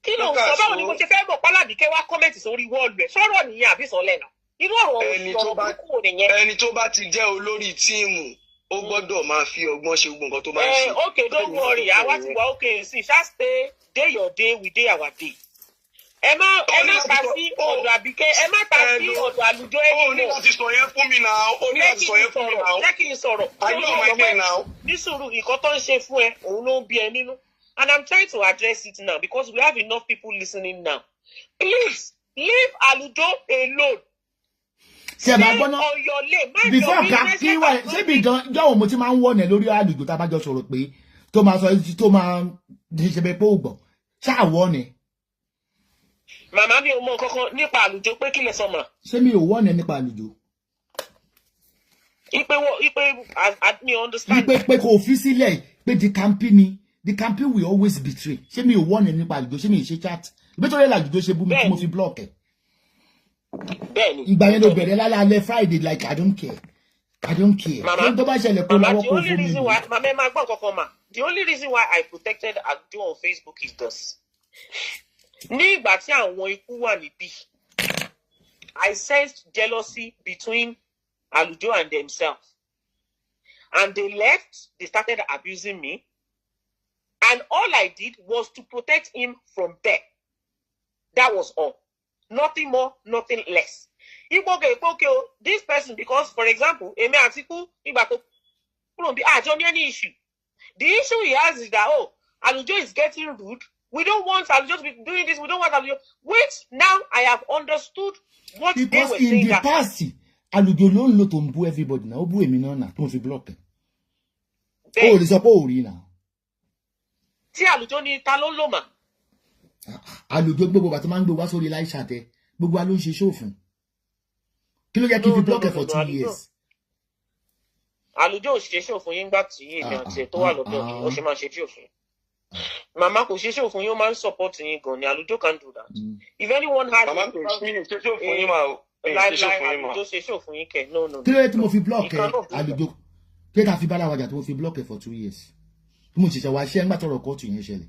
Kí ló ń sọ báwo ni mo ṣe fẹ́ mọ̀ Alábìkẹ́ wá comment sórí wall rẹ̀ sọ̀rọ̀ nìyẹn àbí sọ lẹ́nu? Irú ọ̀rọ̀ kúrò nìyẹn. Ẹni tó bá ti jẹ́ olórí tíìmù ó gbọ́dọ̀ máa fi ọgbọ́n ṣe gbogbo nǹkan tó máa ń ṣe. Okay don't worry àwa ti wà okay sí ṣá stay day your day we day our day. Ẹ má ta sí ọ̀dọ̀ Àbíkẹ́ ẹ má ta sí ọ̀dọ̀ Àlùjọ ẹni mọ̀. Ó ní láti sọ yẹn fún mi náà. Jẹ́ kí n sọ̀rọ̀. Ní sùúrù nǹkan tó ń ṣe fún ẹ òun ló ń bí ẹ nínú. And I'm trying to address it now because we have enough people listening now. Please leave Alujo alone. Ṣé bá gbọ́ná before ká kí wà ṣé bí jọ̀wọ́ mo ti máa ń wọ̀nẹ̀ lórí Alujo tá a bá jọ sọ̀rọ̀ pé tó máa sọ tó máa ṣe bẹ́ẹ̀ pé ó gbọ̀ ṣáà wọ̀ ni. Màmá mi ò mọ kankan nípa Alujo pé kí lè sọ mà. Ṣé mi ò wọ́n ẹ nípa Alujo? Ipe mi understand. Pé kò fi sílẹ̀ pé the campaign will always betray. Ṣé mi ò wọ́n ẹ nípa Alujo? Ṣé mi ì ṣe chat? Ìgbé tó yẹ Alujo ṣe bú mi tí mo fi block ẹ̀. Bẹ́ẹ̀ni. Ìgbà yẹn ló bẹ̀rẹ̀ lálẹ́ Friday like I don't care. Mama, tó bá ṣẹlẹ̀ kó lọ́wọ́ kó fún mi. The only reason why I protected Alujo on Facebook is this. Ní ìgbà tí àwọn ikú wà níbí, I sensed jealousy between Alujo and themselves. And they left, they started abusing me. And all I did was to protect him from death. That was all. Nothing more, nothing less. This person, because, for example, I don't have any issue. The issue he has is that, Alujo is getting rude. We don't want Alujo to be doing this. We don't want Alujo. Which now I have understood what they were saying. Because in the past, Alujo ló ń lò tó ń bú everybody now. Ó bú èmi náà náà tó ń fi block ẹ̀. Ó lè sọ pé ó rí náà. Tí Alujo ní ta ló ń lò mà. Alujo gbogbo bàtà máa ń gbé wá sórí láì ṣàtẹ. Gbogbo wa ló ń ṣe show fún. Kí ló yẹ kí n fi block ẹ̀ for 2 years? Alujo ò ṣe show fún yín gbà tí èmi àti ẹ̀ tó wà lọ́dọ̀ mi. Ó ṣe máa ṣe show fún. Mama kò ṣe show fún yín, ó máa ń support yín gan ni. Alujo can do that. If anyone has Mama kò ṣe show fún yín mà. Alujo ṣe show fún yín kẹ̀. No. Kí ló yẹ tí mo fi block ẹ̀ Alujo? Kí ká fi bá láwàjà tí mo fi block ẹ̀ for 2 years? Mo ṣẹ̀ṣẹ̀ wá ṣe ẹ̀ ńgbà tọrọ kóòtù yẹn ṣẹlẹ̀.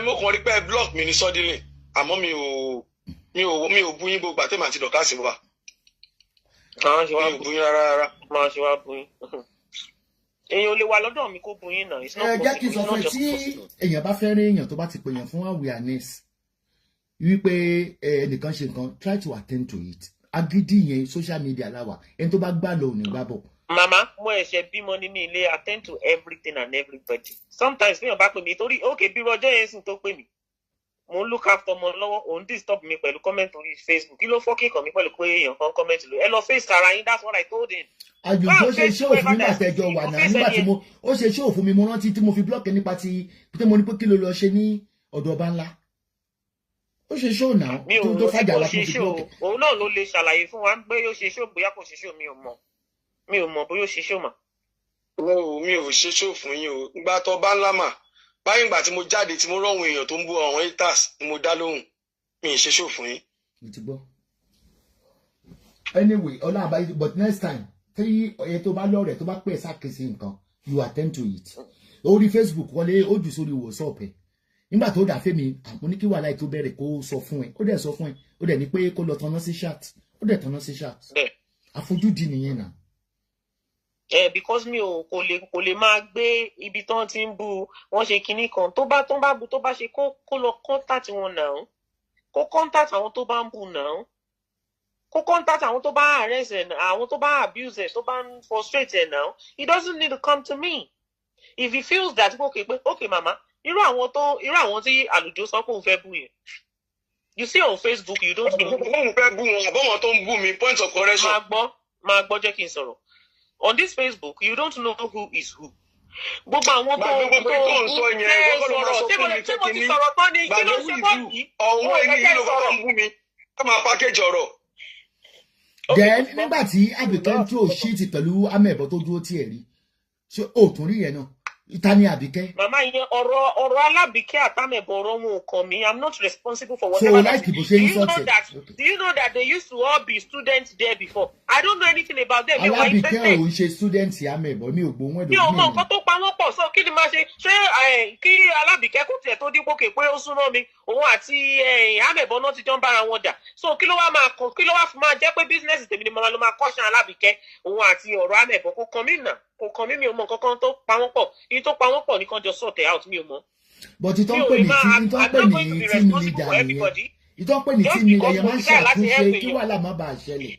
Mo kàn rí pé block mi ní suddenly. Àmọ́ mi ò bú yín gbogbo àtẹ̀mọ̀ àti Dorcas wà. Ṣe wá bú yín rárá. Máa ṣe wá bú yín. Èèyàn ò lè wà lọ́dọ̀ mi kó bú yín náà. Jẹ́ kí n sọ fún ẹ tí èèyàn bá fẹ́ rí èèyàn tó bá ti pè yàn fún awareness wípé ẹnìkan ṣe nǹkan, try to attend to it. Agídí yẹn social media láwà ẹni tó bá gbà lọ ò ní gbà bọ̀. Mama, mo ẹ̀ṣẹ̀ bímọ ní mi ilé attend to everything and everybody. Sometimes bí wọ́n bá pè mí torí bí ọjọ́ yẹn sì tó pè mí. Mo look after ọmọ lọ́wọ́, òun disturb mi pẹ̀lú comment orí Facebook. Kí ló fọ́kì kàn mí pẹ̀lú pé èèyàn kan comment lò. Ẹ lọ face ara yín, that's what I told him. Àjùjọ ṣe show fún nígbà tẹjọ wà náà nígbà tí ó ṣe show fún mi mo rántí tí mo fi block nípa tí mo ní pé kí ló lọ ṣe ní ọ̀dọ̀ ọba ńlá. Ó ṣe show náà tó fàjà wá fún fi block. Òun náà ló lè ṣàlàyé fún wa pé yóò ṣe show bóyá kò ṣe show mi ò mọ̀ bóyá ó ṣe show mà. Mi ò ṣe show fún yín o. Ìgbà tó bá ńlá mà. Báyìí ìgbà tí mo jáde tí mo rọ̀wọ̀n èèyàn tó ń bú àwọn haters ni mo dá lóhùn. Mi ì ṣe show fún yín. Mo ti gbọ́. Anyway, ọlá àbáyé but next time tí ọ̀yẹ́ tó bá lọ́rẹ̀ tó bá pè ṣàkíyèsí nǹkan you attend to it. Orí Facebook wọlé ó jù sórí WhatsApp ẹ̀. Nígbà tó dà fẹ́mi àmọ́ ní kí wàhálà tó bẹ̀rẹ̀ kó sọ fún ẹ. Ó dẹ̀ sọ fún ẹ. Ó dẹ̀ ní pé kó lọ tanná sí chat. Ó dẹ̀ tanná sí chat. Àfojúdi nìyẹn náà. Because mi ò kò lè máa gbé ibi tán ti ń bu wọ́n ṣe kinní kan tó bá bu tó bá ṣe kó lọ contact wọn náà. Kó contact àwọn tó bá ń bu náà. Kó contact àwọn tó bá arrest ẹ̀ náà, àwọn tó bá abuse ẹ̀, tó bá frustrate ẹ̀ náà. He doesn't need to come to me. If he feels that okay mama, irú àwọn tí Alujo sọ pé òun fẹ́ bú yẹn. You see on Facebook you don't know. Òun fẹ́ bú wọn, àbọ̀wọ̀n tó ń bú mi, point of correction. Máa gbọ́ jẹ́ kí n sọ̀rọ̀. On this Facebook, you don't know who is who. Gbogbo àwọn tó ń sọ yẹn, tí mo ti sọ̀rọ̀ tán ni kí ló ṣe bọ́ọ̀lì. Ọ̀hún èyí ló kọ́kọ́ ń bú mi, ká máa package ọ̀rọ̀. Then nígbà tí Àbíkẹ́ tí ò ṣí ti pẹ̀lú amẹ̀bọ tó dúró tí ẹ̀ rí, ṣé o tún rí yẹn náà? Ìta ni Àbíkẹ́. Màmá yẹn ọ̀rọ̀ Alábíkẹ́ àtàmẹ̀bọ ọ̀rọ̀ wọn ò kàn mí. I'm not responsible for whatever. So like people saying something. Do you know that they used to all be students there before? I don't know anything about them. Alábíkẹ́ ò ń ṣe student amẹ̀bọ mi ò gbóhùn ẹ̀dọ̀ mi. Mi ò mọ nǹkan tó pa wọ́n pọ̀, so kí ni máa ṣe? Ṣé kí Alábíkẹ́ kò tiẹ̀ tó dípò pé ó súnmọ́ mi, òun àti amẹ̀bọ náà ti jọ ń bára wọn jà. So kí ló wá fi máa jẹ́ pé business tèmi ni màmá ló máa kọ́ṣán Alábíkẹ́ òun àti ọ̀rọ̀ amẹ̀bọ kò kàn mí náà. Kò kàn mí, mi ò mọ nǹkan kan tó pa wọ́n pọ̀. Èyí tó pa wọ́n pọ̀ ní kan jọ sort out, mi ò mọ̀. But ìtọ́ pè ní team leader nìyẹn. Ìtọ́ pè ní team leader yẹn máa ń ṣàtúnṣe kí wàhálà má bàa ṣẹlẹ̀.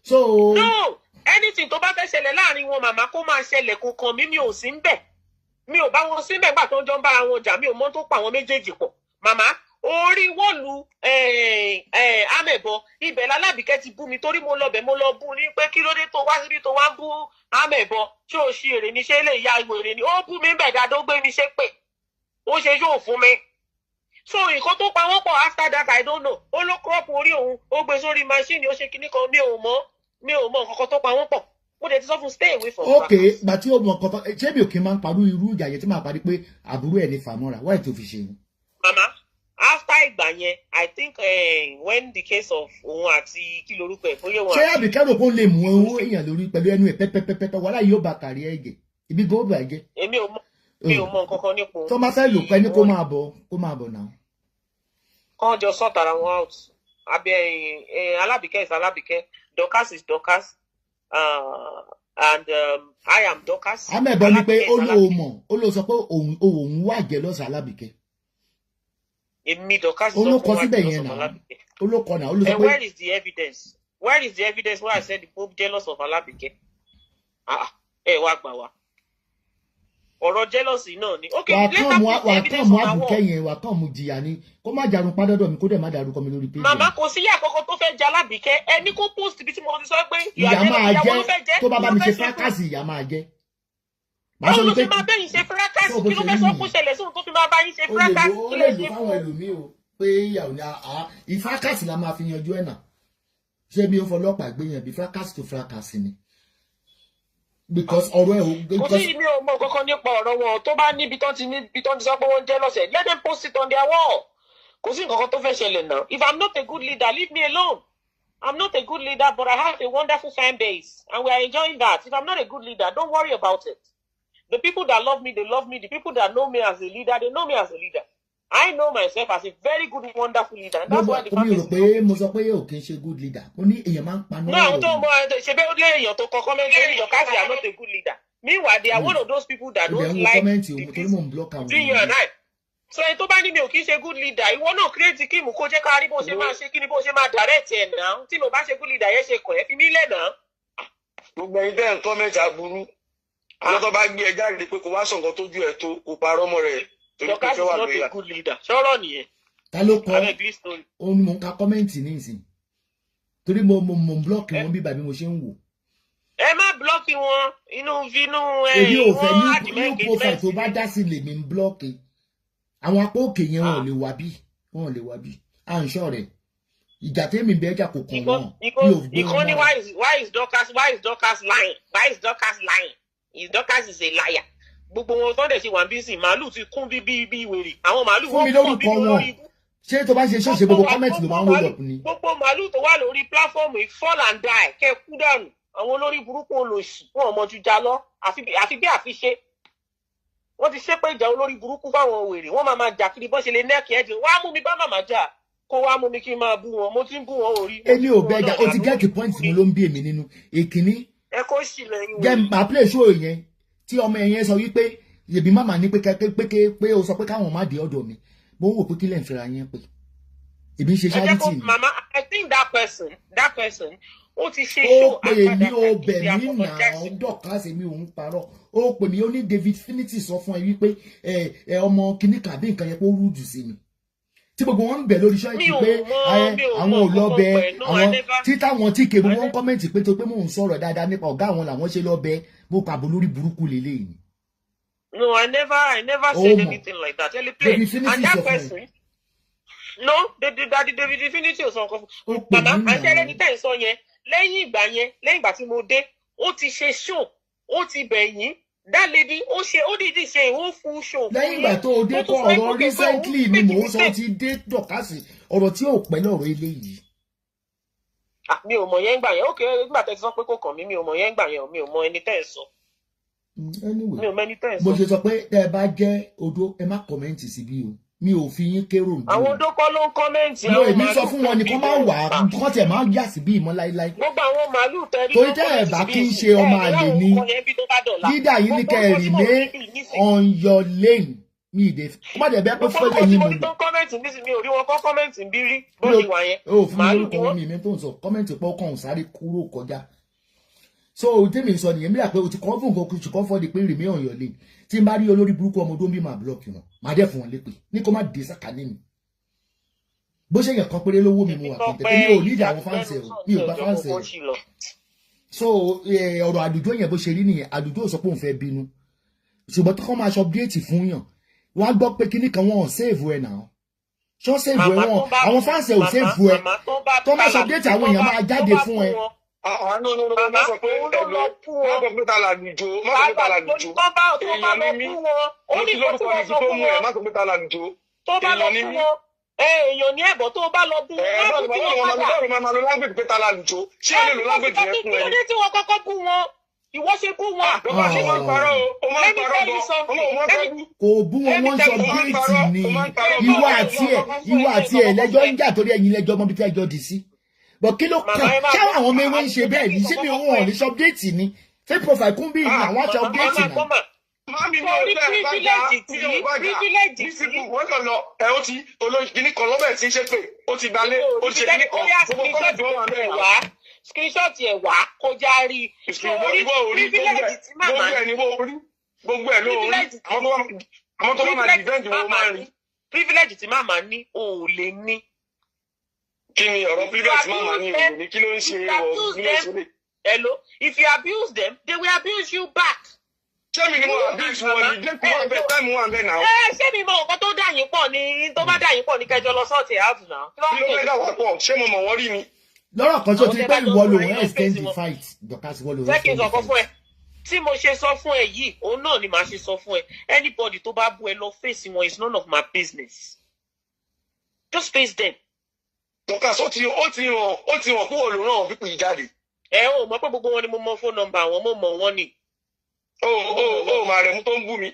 So no, anything tó bá fẹ́ ṣẹlẹ̀ láàrin wọn màmá kó máa ṣẹlẹ̀ kò kàn mí, mi ò sí ń bẹ̀. Mi ò bá wọn sí ń bẹ̀ gbà tó ń jọ ń bára wọn jà, mi ò mọ̀ tó pa àwọn méjèèjì pọ̀. Màmá orí wọ́ọ̀lù amẹ̀bọ ibẹ̀ l'Alábíkẹ́ ti bú mi torí mo lọ bú ní pé kí ló dé tó wá síbi tó wá ń bú amẹ̀bọ ṣé o ṣe èrè ní ṣe lè ya ìwò èrè ni ó bú mi bẹ̀ dáadọ́ gbé mi ṣe pé ó ṣe yóò fún mi. so nǹkan tó pa wọ́n pọ̀ after that I don't know ó ló crop orí òun ó gbé sórí machine ó ṣe kinní kan mi ò mọ̀ nǹkan tó pa wọ́n pọ̀ mo dẹ̀ ti sọ fún stay away from okay gbà tí o mọ̀ nǹkan ṣé mi ò kí n máa ń parú irú ìjà yẹn tí màá parí pé àbúrò ẹ̀ ní fàmọ́ra wáyé tó fi ṣe ni. mama after ìgbà yẹn I think when the case of òun àti kí lorúkọ ẹ̀ bóyá òun àti. ṣé àbíkẹ́rò kó lè mú owó èèyàn lórí pẹ̀lú ẹnu ẹ̀ pẹ́pẹ́pẹ́pẹ́ wàhálà yóò bá kárí ẹ̀jẹ̀ ibi gbogbo ẹ̀jẹ̀. èmi ò mọ̀ nǹkan kan nípa òun. tó máa fẹ́ lò pẹ́ ní kó máa bọ̀ náà. kàn jọ sort ara wọn out Alábìkẹ́ is Alábìkẹ́ Dorcas is Dorcas and I am Dorcas. amẹ́bọ ni pé ó lóò sọ pé òun wà jẹ́ lọ́sàn Alábìkẹ́. èmi Dorcas is olókọ síbẹ̀ yẹn náà olókọ náà ó ló sọ pé. where is the evidence why I said the Pope jealous of Alábìkẹ́ wá gbà wá ọ̀rọ̀ jealousy náà ni. wà á tán mú àbùkẹ́ yẹn wà á tán mú jìyà ni kó má jarun padọ́dọ̀ mi kó dẹ̀ má dárúkọ mi lórí péjì. màmá kò sí ìyá àkọ́kọ́ tó fẹ́ jẹ Alábìkẹ́ ẹni kó post bí tí mo ti sọ pé ìyá máa jẹ́ tó bá bá mi ṣe fákàsì ìyá máa jẹ́. báwo ló fi máa bẹ́yìn ṣe fákàsì kí ló fẹ́ sọ kó ṣẹlẹ̀ sóhun tó fi máa bá yín ṣe fákàsì kí lè ṣe fún ẹlòmíì o pé ìyàwó ni ìfákàsì la máa fi yanjú ẹ̀ náà ṣé bí ó fọlọ́pàá gbé yẹn bí fákàsì tó fákàsì ni. Because ọ̀rọ̀ ẹ̀ o. kò sí mi ò mọ̀ kankan nípa ọ̀rọ̀ wọn tó bá níbi tó ti sọ pé wọ́n jẹ́ lọ́sẹ̀ let them post it on their wall kò sí nǹkan kan tó fẹ́ ṣẹlẹ̀ náà. If I'm not a good leader leave me alone. I'm not a good leader but I have a wonderful fan base and we are enjoying that. If I'm not a good leader don't worry about it. The people that love me they love me. The people that know me as a leader they know me as a leader. I know myself as a very good wonderful leader and that's why the fan base. mo sọ pé o kì í ṣe good leader mo ní èèyàn máa ń paná. náà àwọn tó mọ ṣe bẹ́ẹ̀ ó lé èèyàn tó kọ comment lórí Dorcas are not a good leader. Meanwhile they are one of those people that don't like the between you and I. So ẹni tó bá ní mi ò kì í ṣe good leader ìwọ náà create kíìmù kó jẹ́ ká rí bó ṣe máa ṣe kí ni bó ṣe máa direct ẹ̀ náà tí mo bá ṣe good leader yẹn ṣe kàn ẹ́ fi mí lẹ̀ náà. gbogbo ẹni bẹ́ẹ̀ comment aburú lọ́tọ́ bá gbé ẹ jáde pé kò wá sọ nǹkan tójú ẹ̀ tó kò parọ́ mọ́ rẹ̀. Dorcas is not a good leader. Ṣọ́rọ̀ nìyẹn. Ta ló kọ́ òun ni mò ń ka kọ́mẹ́ǹtì ní ìsìn torí mo ń blọ́ọ̀kì wọn bí bàbí mo ṣe ń wò. ẹ má blọ́ọ̀kì wọn inú èmi ò fẹ́ new profile tó bá dá sí lèmi ń blọ́ọ̀kì àwọn apá òkè yẹn wọn ò lè wá bí à ń ṣọ́ rẹ̀ ìjà tẹ́mi bẹ́ẹ̀ jà kò kàn wọ́n. ìkànnì why is Dorcas lying Dorcas is a liar. Gbogbo wọn tó dẹ̀ ṣe wà bí sìn màálù ti kún bí wèrè àwọn màálù wọn kọ́ bí lórí. ṣé tó bá ṣe ṣọ́ọ̀ṣì gbogbo kọ́mẹ̀tì ló máa ń roll up ni. gbogbo màálù tó wà lórí pláfọ́ọ̀mù fall and die kẹ́ kú dànù àwọn olórí burúkú olòṣì wọn ò mọ ju já lọ àfi bí àfiṣe wọ́n ti ṣépè ìjà olórí burúkú fáwọn wèrè wọ́n máa jà kiri bọ́ ṣe lè nẹ́ẹ̀kì ẹ̀jẹ̀ wá mú mi bá màmá jà kó wá mú mi kí n máa bú wọn mo ti ń bú wọn orí. èmi ò bẹ́ẹ̀ jà o ti gẹ́ẹ̀kì pọ́ìntì mi ló ń bí èmi nínú èkìní. ẹ kó sì lẹ́yìn. jẹ́ màá play show yẹn tí ọmọ yẹn sọ wípé yèbí màmá ní pé o sọ pé káwọn má dé ọ̀dọ̀ mi mo ń wò pé kí lẹ́yìn fira yẹn pé èmi ṣe charity ni. mama I think that person ó ti ṣe show àkàdá ó bẹ̀ mí nà Dorcas èmi ò ń parọ́ ó pè mí ó ní David Finity sọ fún ẹ wípé ọmọ kìíní kàbí nǹkan yẹn pé ó rúdù sí mi tí gbogbo wọn ń bẹ̀ lórí ṣọ́ọ̀tì pé àwọn ò lọ bẹ àwọn títà wọn tí kèrú wọn kọ́mẹ̀ntì pé tó pé mò ń sọ̀rọ̀ dáadáa nípa ọ̀gá àwọn làwọn ṣe lọ bẹ mo kàbọ̀ lórí burúkú lélẹ́yìn. No, I never said anything like that. And that person, no, David Infinity or something. Mama, I said anything so yẹn. Lẹ́yìn ìgbà tí mo dé, ó ti ṣe show, ó ti bẹ̀yìn. That lady, ó dìdí ṣe ìwọ full show. Lẹ́yìn ìgbà tó o dé kọ́ ọ̀rọ̀ recently ni mò ń sọ ti dé Dorcas ọ̀rọ̀ tí ò pẹ́ lọ́rọ̀ eléyìí. Mi ò mọ̀ yẹn gbà yẹn. Okay, nígbà tẹ́ ti sọ pé kò kàn mí, mi ò mọ̀ yẹn gbà yẹn, mi ò mọ̀ ẹni tẹ́ ẹ sọ. Anyway, mo ṣe sọ pé tẹ́ ẹ bá jẹ́ odó ẹ má kọ̀mẹ́ǹtì síbí o mi ò fi yín kérò ní. àwọn odó kọ́ ló ń kọ́mẹ́ǹtì. èmi sọ fún wọn ni kó máa wà kó tiẹ̀ máa yà sí bí ìmọ̀ láíláí. gbogbo àwọn màálù tẹ́rí. torí tẹ́ ẹ̀ bá kí ń ṣe ọmọ àlè ni lídà yìí ní kẹ́ ẹ̀ remain on your lane mi ìdè kó má dẹ̀ bẹ́ẹ̀ pé fẹ́lẹ̀ yín mo lò. mo ní tó kọ́mẹ́ǹtì nísìnyí mi ò rí wọn kọ́ kọ́mẹ́ǹtì bí rí bóyá wà yẹn. o fún mi lórúkọ wọn mi tó ń sọ kọ́mẹ́ǹtì pọ̀ kàn sáré kúrò kọjá. So tèmi sọ nìyẹn bí àpẹ o ti kọ́ fún nǹkan kùtù kọ́ fọ́ di pé remain on your lane tí n bá rí olórí burúkú ọmọdé ń bí máa blọọkì wọn máa dẹ̀ fún wọn lépè ní kó má dé sàkání mi bó ṣe yàn kan péré lówó mi mo wà fún tẹ̀lé mi ò ní ìdí àwọn fáǹsì ẹ̀ mi ò bá fáǹsì ẹ̀ so ọ̀rọ̀ àdùjọ yẹn bó ṣe rí nìyẹn àdùjọ sọ pé òun fẹ́ bínú ṣùgbọ́n tó kọ́ máa ṣọ update fún yàn wọ́n á gbọ́ pé kíní kan wọ́n save ẹ̀ náà ṣọ́ sèbù ẹ̀ wọ́n àwọn fáǹsì ò sèbù ẹ̀ tó bá sọ déètì àwọn èèyàn máa jáde fún ẹ. No, má sọ pé ẹ̀lò má sọ pé ta làlùjọ má sọ pé ta làlùjọ èèyàn ní mí mo ti lórúkọ ní tó mú ẹ má sọ pé ta làlùjọ èèyàn ní mí. èèyàn ní ẹ̀bọ̀ tó bá lọ bú wọn báwo ni máa lo language pé ta làlùjọ ṣé ó lè lo language yẹn fún ẹ ní. kí ló dé tí wọ́n kọ́kọ́ bú wọn ìwọ ṣe bú wọn. ó máa ń parọ́ o ó máa ń parọ́ bọ̀ kò bú wọn wọ́n sọ géètì ni ìwọ àti ẹ̀ lẹ́jọ́ ń jà torí ẹ̀yin lẹ́jọ́ mọ́bí tí ẹjọ́ dì sí. But kí ló kàn ṣáwọn àwọn ọmọ ewé ń ṣe bẹ́ẹ̀ ní síbi òun ọ̀ ní ṣọ́pdéètì ni fake profile kún bí ìlú àwọn ṣọ́pdéètì náà. Mami ní ọ̀sẹ̀ ìbájá privilege tí wọ́n kàn lọ ẹ̀ ó ti olóyìn kan lọ́bẹ̀ tí ń ṣe pé ó ti gbalẹ̀ ó ti ṣe kíní kan gbogbo kọ́lẹ́tì wọn wà mẹ́rin wá. Screenshot ẹ̀ wá kó já rí privilege tí màmá gbogbo ẹ̀ ló rí àwọn tó bá máa defend wọn máa rí. Privilege tí màmá ní ò lè ní. Kí ni ọ̀rọ̀ privilege tí màmá ní ò ní kí ló ń ṣe ọ̀ hello if you abuse them they will abuse you back. Ṣé mi ni mo abuse wọn ni dé kí wọ́n bẹ táìmù wọn bẹ náà. Ṣé mi mọ nǹkan tó dà yín pọ̀ ni tó bá dà yín pọ̀ ní kẹjọ lọ sọ́ọ̀tì out náà. Kí ló fẹ́ dà wá pọ̀ ṣé mo mọ̀ wọ́n rí ni. Lọ́rọ̀ kan tó ti pé ìwọ lòun extend the fight Dorcas ìwọ lòun extend the fight. Tí mo ṣe sọ fún ẹ yìí òun náà ni màá ṣe sọ fún ẹ anybody tó bá bú ẹ lọ face wọn is none of my business just face them. Dorcas ó ti hàn pé olùràn pípé jáde. Ẹ ò mọ̀ pé gbogbo wọn ni mo mọ phone number àwọn mo mọ̀ wọ́n ni. Màá rẹ̀ mú tó ń bú mi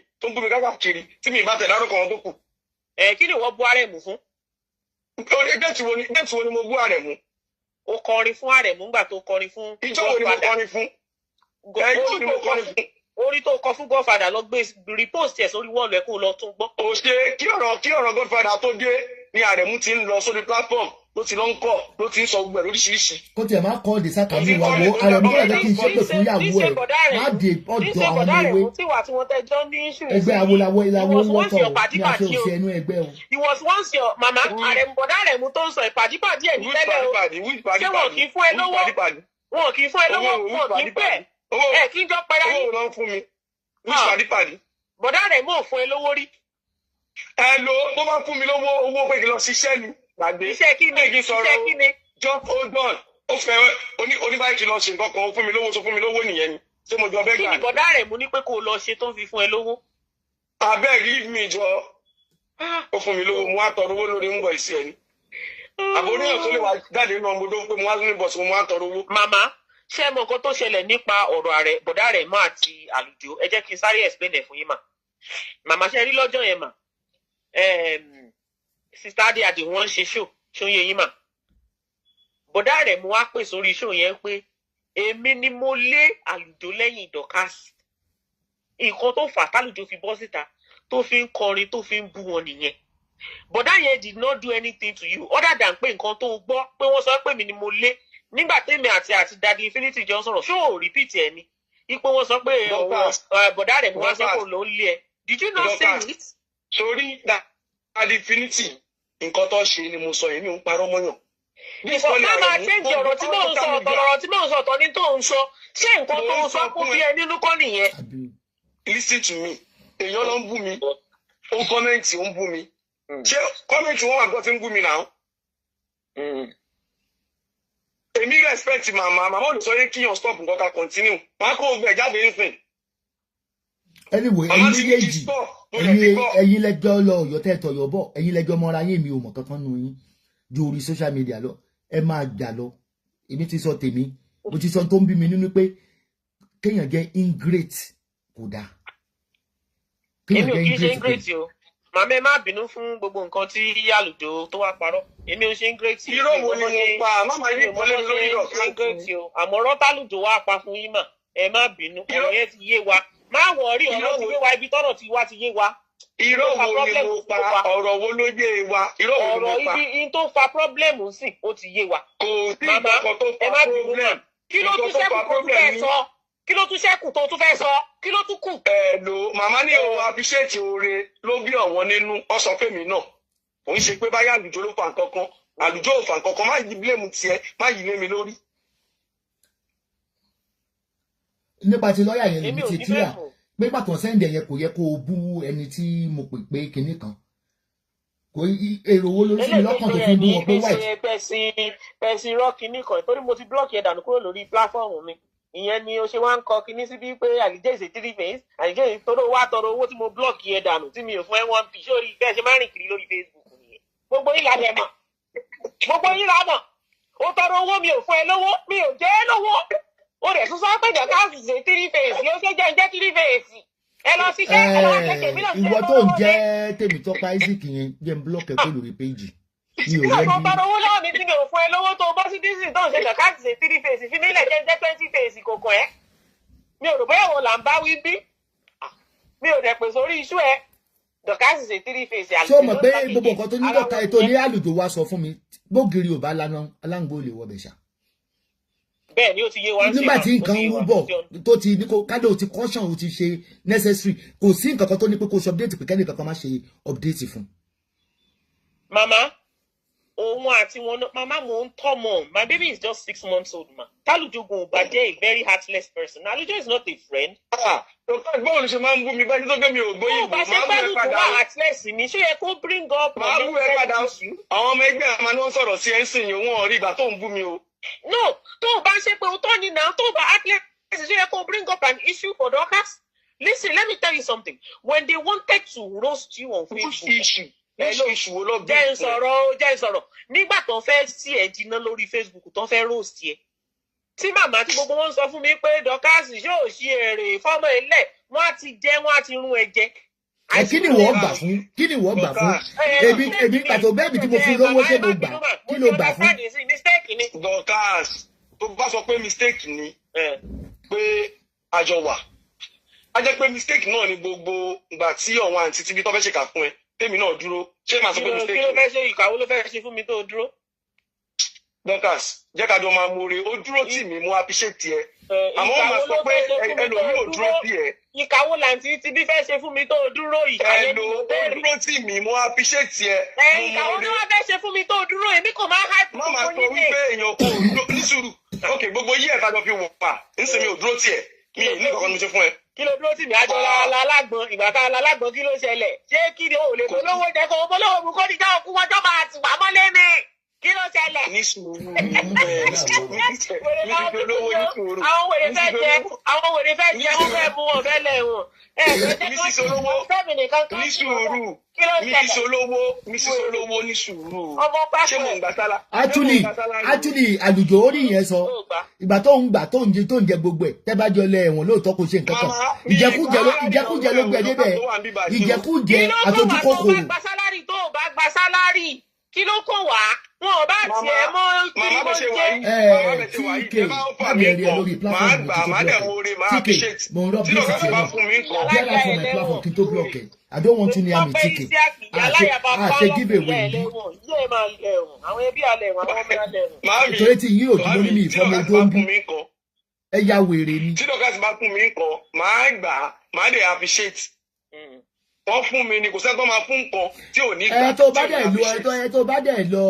káàkiri tí mi bá tẹ̀ lárúkọ wọn tó kù. Kí ni wọ́n bú Àrẹ̀mú fún? Déètì wo ni mo bú Àrẹ̀mú? O kọrin fún Àrẹ̀mú ńgbà tó kọrin fún. Ìjọ wo ni mo kọrin fún? Ìjọ ni mo kọrin fún. Orí tó kọ fún Godfather lọ gbé repost ẹ̀ sórí wọ́ọ̀lù ẹ̀ kó lọ tún gbọ́. Ó ṣe kí ọ̀rọ̀ Godfather tó dé ni Àrẹ̀mú ti ń lọ sórí platform ló ti lọ ń kọ́ ló ti ń sọ gbogbo ẹ̀ lóríṣiríṣi. Kó tiẹ̀ máa kọ́ ọ̀dẹ̀ sáka ní ìwà wo Àrẹ̀mú kọ́ ẹ̀jẹ̀ kí n ṣépè fún ìyàwó ẹ̀ má dé ọ̀dọ̀ àwọn ewé ẹgbẹ́ awolawo ìlàwó wọ́tọ̀ ní àṣẹ òsì ẹnu ẹgbẹ́ o. He was once your mama Àrẹ̀mú bọ̀dá Àrẹ̀mú tó ń sọ ìpàdípàdí ẹ̀ ní tẹ́lẹ̀ o ṣé wọn kì í fún ẹ lówó wọn kì í fún ẹ lówó wọn kì í pẹ́ ẹ kí n jọ pẹ́rẹ́ yín. owó ló ń fún mi ìpàdípàdí. Bọ̀dá Àrẹ̀mú ò fún ẹ lówó rí. Ẹ lo tó bá fún mi lówó owó pé kí lọ ṣiṣẹ́ ni gbàgbé. Iṣẹ́ kí ni just hold on ó fẹ́ oníbàárìkì lọ ṣe nǹkan kan ó fún mi lówó tó fún mi lówó nìyẹn ni ṣé mo jọ bẹ́ẹ̀ gbà. Kí ni Bọ̀dá Àrẹ̀mú ní pé kó o lọ ṣe tó ń fi fún ẹ lówó. Abeg leave me jọ ó fún mi lówó mo wá tọrọ owó lórí ń bọ̀ ìsí ẹni. Àbóríyàn tó lè wá jáde nínú ọmọdé pé mo wá ní bọ̀sùn mo wá tọrọ owó. Màmá ṣé mọ nǹkan tó ṣẹlẹ̀ nípa ọ̀rọ̀ Bọ̀dá Àrẹ̀mú àti Àlùjọ ẹ jẹ́ kí n sáré explain ẹ̀ fún yín mà. Màmá ṣe rí lọ́jọ́ yẹn mà Sister Adé wọ́n ń ṣe ṣó yẹ yín mà. Bọ̀dá Àrẹ̀mú wá pè sórí ṣó yẹn pé èmi ni mo lé Àlùjọ lẹ́yìn Dorcas. Nǹkan tó fà tálùjọ fi bọ́ síta tó fi ń kọrin tó fi ń bú wọn nìyẹn. Bọ̀dá yẹn did not do anything to you other than pé nǹkan tó gbọ́ pé wọ́n sọ pé mi ni mo lé nígbà tèmi àti Daddy Infinity jọ sọ̀rọ̀ ṣó ò repeat ẹ̀ ni ipò wọn sọ pé Bọ̀dá Àrẹ̀mú wá sọ pé ló ń lé ẹ. Did you not say it? Sórí Daddy Infinity nǹkan tó ṣe ni mo sọ yẹn mi ò ń parọ́ mọ́yàn. Má máa change ọ̀rọ̀ tí mò ń sọ ọ̀rọ̀ tí mò ń sọ ọ̀tọ̀ ní tó ń sọ ṣé nǹkan tó ń sọ kún bí ẹ nínú kọ́ nìyẹn. Listen to me èèyàn ló ń bú mi ó kọ́mẹ́ǹtì ó ń bú mi ṣé kọ́mẹ́ǹtì wọn àgbọ̀ tí ń bú mi náà. Èmi respect màmá ò lè sọ yé kíyàn stop nǹkan ká continue máa kó gbẹ jáde nísìn. Anyway ẹ̀yin méjèèjì ẹ̀yin lẹ́jọ́ lọ Ọ̀yọ́ tẹ́tọ̀ yọ̀bọ̀ ẹ̀yin lẹ́jọ́ mọ́ra yín mi ò mọ̀ kankan nù yín ju orí social media lọ ẹ máa jà lọ èmi ti sọ tèmi mo ti sọ tó ń bí mi nínú pé kéèyàn jẹ́ ingrate kò dáa. Èmi ò kì í ṣe ingrate o màmá ẹ má bínú fún gbogbo nǹkan tí Àlùjọ tó wá parọ́ èmi ò ṣe ingrate. Irọ́ wo ni mo pa mama yìí ìpọ́nlẹ̀ lórí ọ̀kan. Àmọ́ ọ̀rọ̀ tálùjọ wá pa fún yín mà ẹ má bínú ọ̀rọ̀ yẹn ti yé wa má wọ̀ọ́rí ọ̀rọ̀ ti yé wa ibi tọ́rọ̀ ti wá ti yé wa. Irọ́ wo ni mo pa ọ̀rọ̀ wo ló yé wa irọ́ wo ni mo pa. Ọ̀rọ̀ ibi tó fa problem sí ó ti yé wa. Kò sí ìgbàkan tó fa problem. Kí ló tún ṣẹ́kù tó tún fẹ́ sọ kí ló tún ṣẹ́kù tó tún fẹ́ sọ kí ló tún kù. Màmá ní o appreciate oore ló bí ọ̀wọ́n nínú ọ̀sán fèmí náà kò ń ṣe pé báyà Àlùjọ ló fa nǹkan kan Àlùjọ ò fa nǹkan kan má yí blame tiẹ̀ má yí lé mi lórí. Nípa ti lọ́ọ̀yà yẹn lèmi ti tíra. Pé pàtó sẹ́ndẹ̀ yẹn kò yẹ kó o bú ẹni tí mo pè pé kinní kan kò èrò wo ló sí mi lọ́kàn tó fi ń bú wọn pé white. pẹ̀sìn rọ́ọ̀kì nìkan torí mo ti blọ́ọ̀kì ẹ̀ dànù kúrò lórí pláfọ́ọ̀mù mi ìyẹn ni o ṣe wá ń kọ kíní síbi pé àlìjẹ́ ìṣe 3 face àlìjẹ́ ìtọ́rọ wá tọrọ owó tí mo blọ́ọ̀kì ẹ̀ dànù tí mi ò fún ẹ 1p sórí bẹ́ẹ̀ ṣe máa ń rìn kiri lórí Facebook nìyẹn gbogbo yín làdẹ̀ mọ̀ gbogbo yín làmọ̀ ó tọrọ owó mi ò fún ẹ lówó mi ò jẹ́ lówó ó rẹ̀ tún sọ pé Dorcas ṣe 3 face yóò ṣe jẹ́ 3 face ẹ lọ ṣiṣẹ́ ẹ lọ ṣẹ̀ṣẹ̀ mi náà ṣe ìwọ tó ń jẹ́ Tèmítọ́pẹ́ Isaac yẹn jẹ́ ń blọ́ọ̀kì ẹ̀ kó lórí péjì mi ò rẹ́ bí. tọrọ owó lọ́wọ́ mi tí mi ò fún ẹ lówó tó bọ́ sí dísìn tó ń ṣe Dorcas ṣe 3 face fi mílẹ̀ jẹ́ 20 face kòkò ẹ́ mi ò rò bóyá wọn là ń bá wí bí mi ò dẹ̀ pè sórí iṣu ẹ Dorcas ṣe 3 face. ṣé o mọ̀ pé gbogbo nǹkan tó ní dọ́ka ètò ní Àlùjọ wa sọ fún mi gbógiri ò bá lana aláǹgbó lè wọ bẹ̀ṣà. bẹ́ẹ̀ ni ó ti yé wa. nígbà tí nǹkan ń rúbọ̀ tó ti ní kó kádé ò ti caution ò ti ṣe necessary kò sí nǹkan kan tó ní pé kó ṣe update pé kẹ́ni kankan má ṣe update fún. màmá òun àti wọn mama mo ń tọ́ mọ́ my baby is just 6 months old ma Talujogun ò bá jẹ́ a very heartless person Alujo is not a friend. báwo ló ṣe máa ń bú mi báyìí tó gbé mi ò gbóyè bò máa bú ẹ padà wà heartless ni ṣé yẹ kó bring up. máa bú ẹ padà àwọn ọmọ ẹgbẹ́ àmà ni wọ́n sọ̀rọ̀ sí ẹ̀ ń sìn yìí wọ́n rí ìgbà tó ń bú mi o. no tó o bá ń ṣe pé o tọ́ ni náà tó o bá heartless ṣé yẹ kó bring up an issue for Dorcas. Listen, let me tell you something when they wanted to roast you on Facebook. jẹ́ ìsọ̀rọ̀ nígbà tó fẹ́ sí ẹ̀ jiná lórí Facebook tó fẹ́ roast ẹ̀ tí màmá tí gbogbo wọn sọ fún mi pé Dorcas yóò ṣe èrè fọ́mọ ilẹ̀ wọ́n á ti jẹ́ wọ́n á ti rún ẹ jẹ. kí ni wọ́n gbà fún ebi pàtó bẹ́ẹ̀bi tí mo fi lówó ṣé mo gbà kí ló gbà fún. Dorcas tó bá sọ pé mistake ni pé àjọ wà á jẹ́ pé mistake náà ni gbogbo ìgbà tí ọ̀wọ́n àǹtí tíbi tó fẹ́ ṣèkà fún ẹ tèmi náà dúró ṣé màá sọ pé mistake. kí ló fẹ́ ṣe ìkàwé ló fẹ́ ṣe fún mi tó dúró. Dorcas jẹ́ ká jọ máa mọ̀re ó dúró tì mí mo appreciate ẹ àmọ́ wọ́n máa sọ pé ẹlòmíì ò dúró tì ẹ. ìkàwé làǹtí tí bí fẹ́ ṣe fún mi tó dúró ìkàwé ni mo bẹ̀rẹ̀. ó dúró tì mí mo appreciate ẹ. ìkàwé ni wọ́n fẹ́ ṣe fún mi tó dúró èmi kò máa hype. má máa sọ wípé èèyàn kò ní sùúrù ok gbogbo yí ẹ̀ tájọ fi wọ̀ pa nísìnyí ò dúró tì ẹ mi ní kankan mi ṣe fún ẹ. kí ló dúró tì mí àjọ alágbọ̀n ìgbà tá alágbọ̀n kí ló ṣẹlẹ̀ ṣé kí ni o lè polówó jẹ kó o polówó mu kó ní ká òkú wọ́jọ́ máa tì wá mọ́lé mi kí ló ṣẹlẹ̀. ní sùúrù àwọn wèrè fẹ́ jẹ wọ́n fẹ́ mú wọn fẹ́ lẹ̀ wọ̀n. Mrs. Olówó Mrs. Olówó ní sùúrù ṣé mò ń gbà sálá. actually Àlùjọ orí yẹn sọ ìgbà tó ń jẹ gbogbo ẹ̀ tẹ́ bá jọ lẹ ẹ̀wọ̀n lóòótọ́ kò ṣe nǹkan kan ìjẹkújẹ ló gbẹ débẹ̀ ìjẹkújẹ àtọjú kòkòrò. tó o bá gba sálárì kí ló kó wá wọn ò bá tiẹ̀ mọ́ kiri mọ́ jẹ́. TK lábẹ́rẹ́ lórí platform TK mo ń rọ́ bí ti tiẹ̀ náà get out from my platform kí n tó block ẹ̀ I don't want to near me TK àṣẹ give away yìí. àwọn ẹbí alẹ̀ wọn àwọn ọmọ alẹ̀ wọn. nítorí tí yín ò dúró nínú ìfọ́mọ ojú ń bí ẹ ya wèrè ni. tí Dorcas bá fún mi nǹkan màá gbà màá dé appreciate wọ́n fún mi ni kò sẹ́ni tó máa fún nǹkan tí ò ní gbà. tó bá dẹ̀ lọ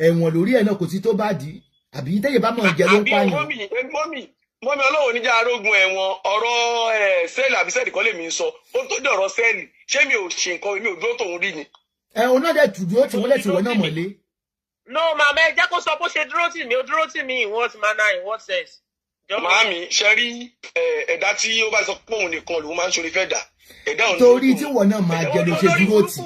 ẹ̀wọ̀n lórí ẹ̀ náà kò sí tó bá dì í àbí tẹ́yẹ̀ bá mọ̀ jẹ́ ló ń pààyàn. mọ́mí ọlọ́run níjà arógun ẹ̀wọ̀n ọ̀rọ̀ sẹ́ẹ̀lì àbí sẹ́ẹ̀lì kọ́ lè mi sọ ó tó dọ̀rọ̀ sẹ́ẹ̀lì ṣé mi ò ṣe nǹkan mi ò dúró tòun rí ni. òun náà dẹ̀ dúró tí wọ́n lẹ̀ tí wọ́n náà mọ̀lé. no màmá ẹ jẹ́ kó sọ bó ṣe dúró tì mí ó dúró tì mí in what manner in what sense. màámi ṣe rí ẹ̀dá tí ó bá sọ pé òun nìkan lòun máa ń ṣorí fẹ́ dà torí tí wọn náà máa jẹ ló ṣe dúró tì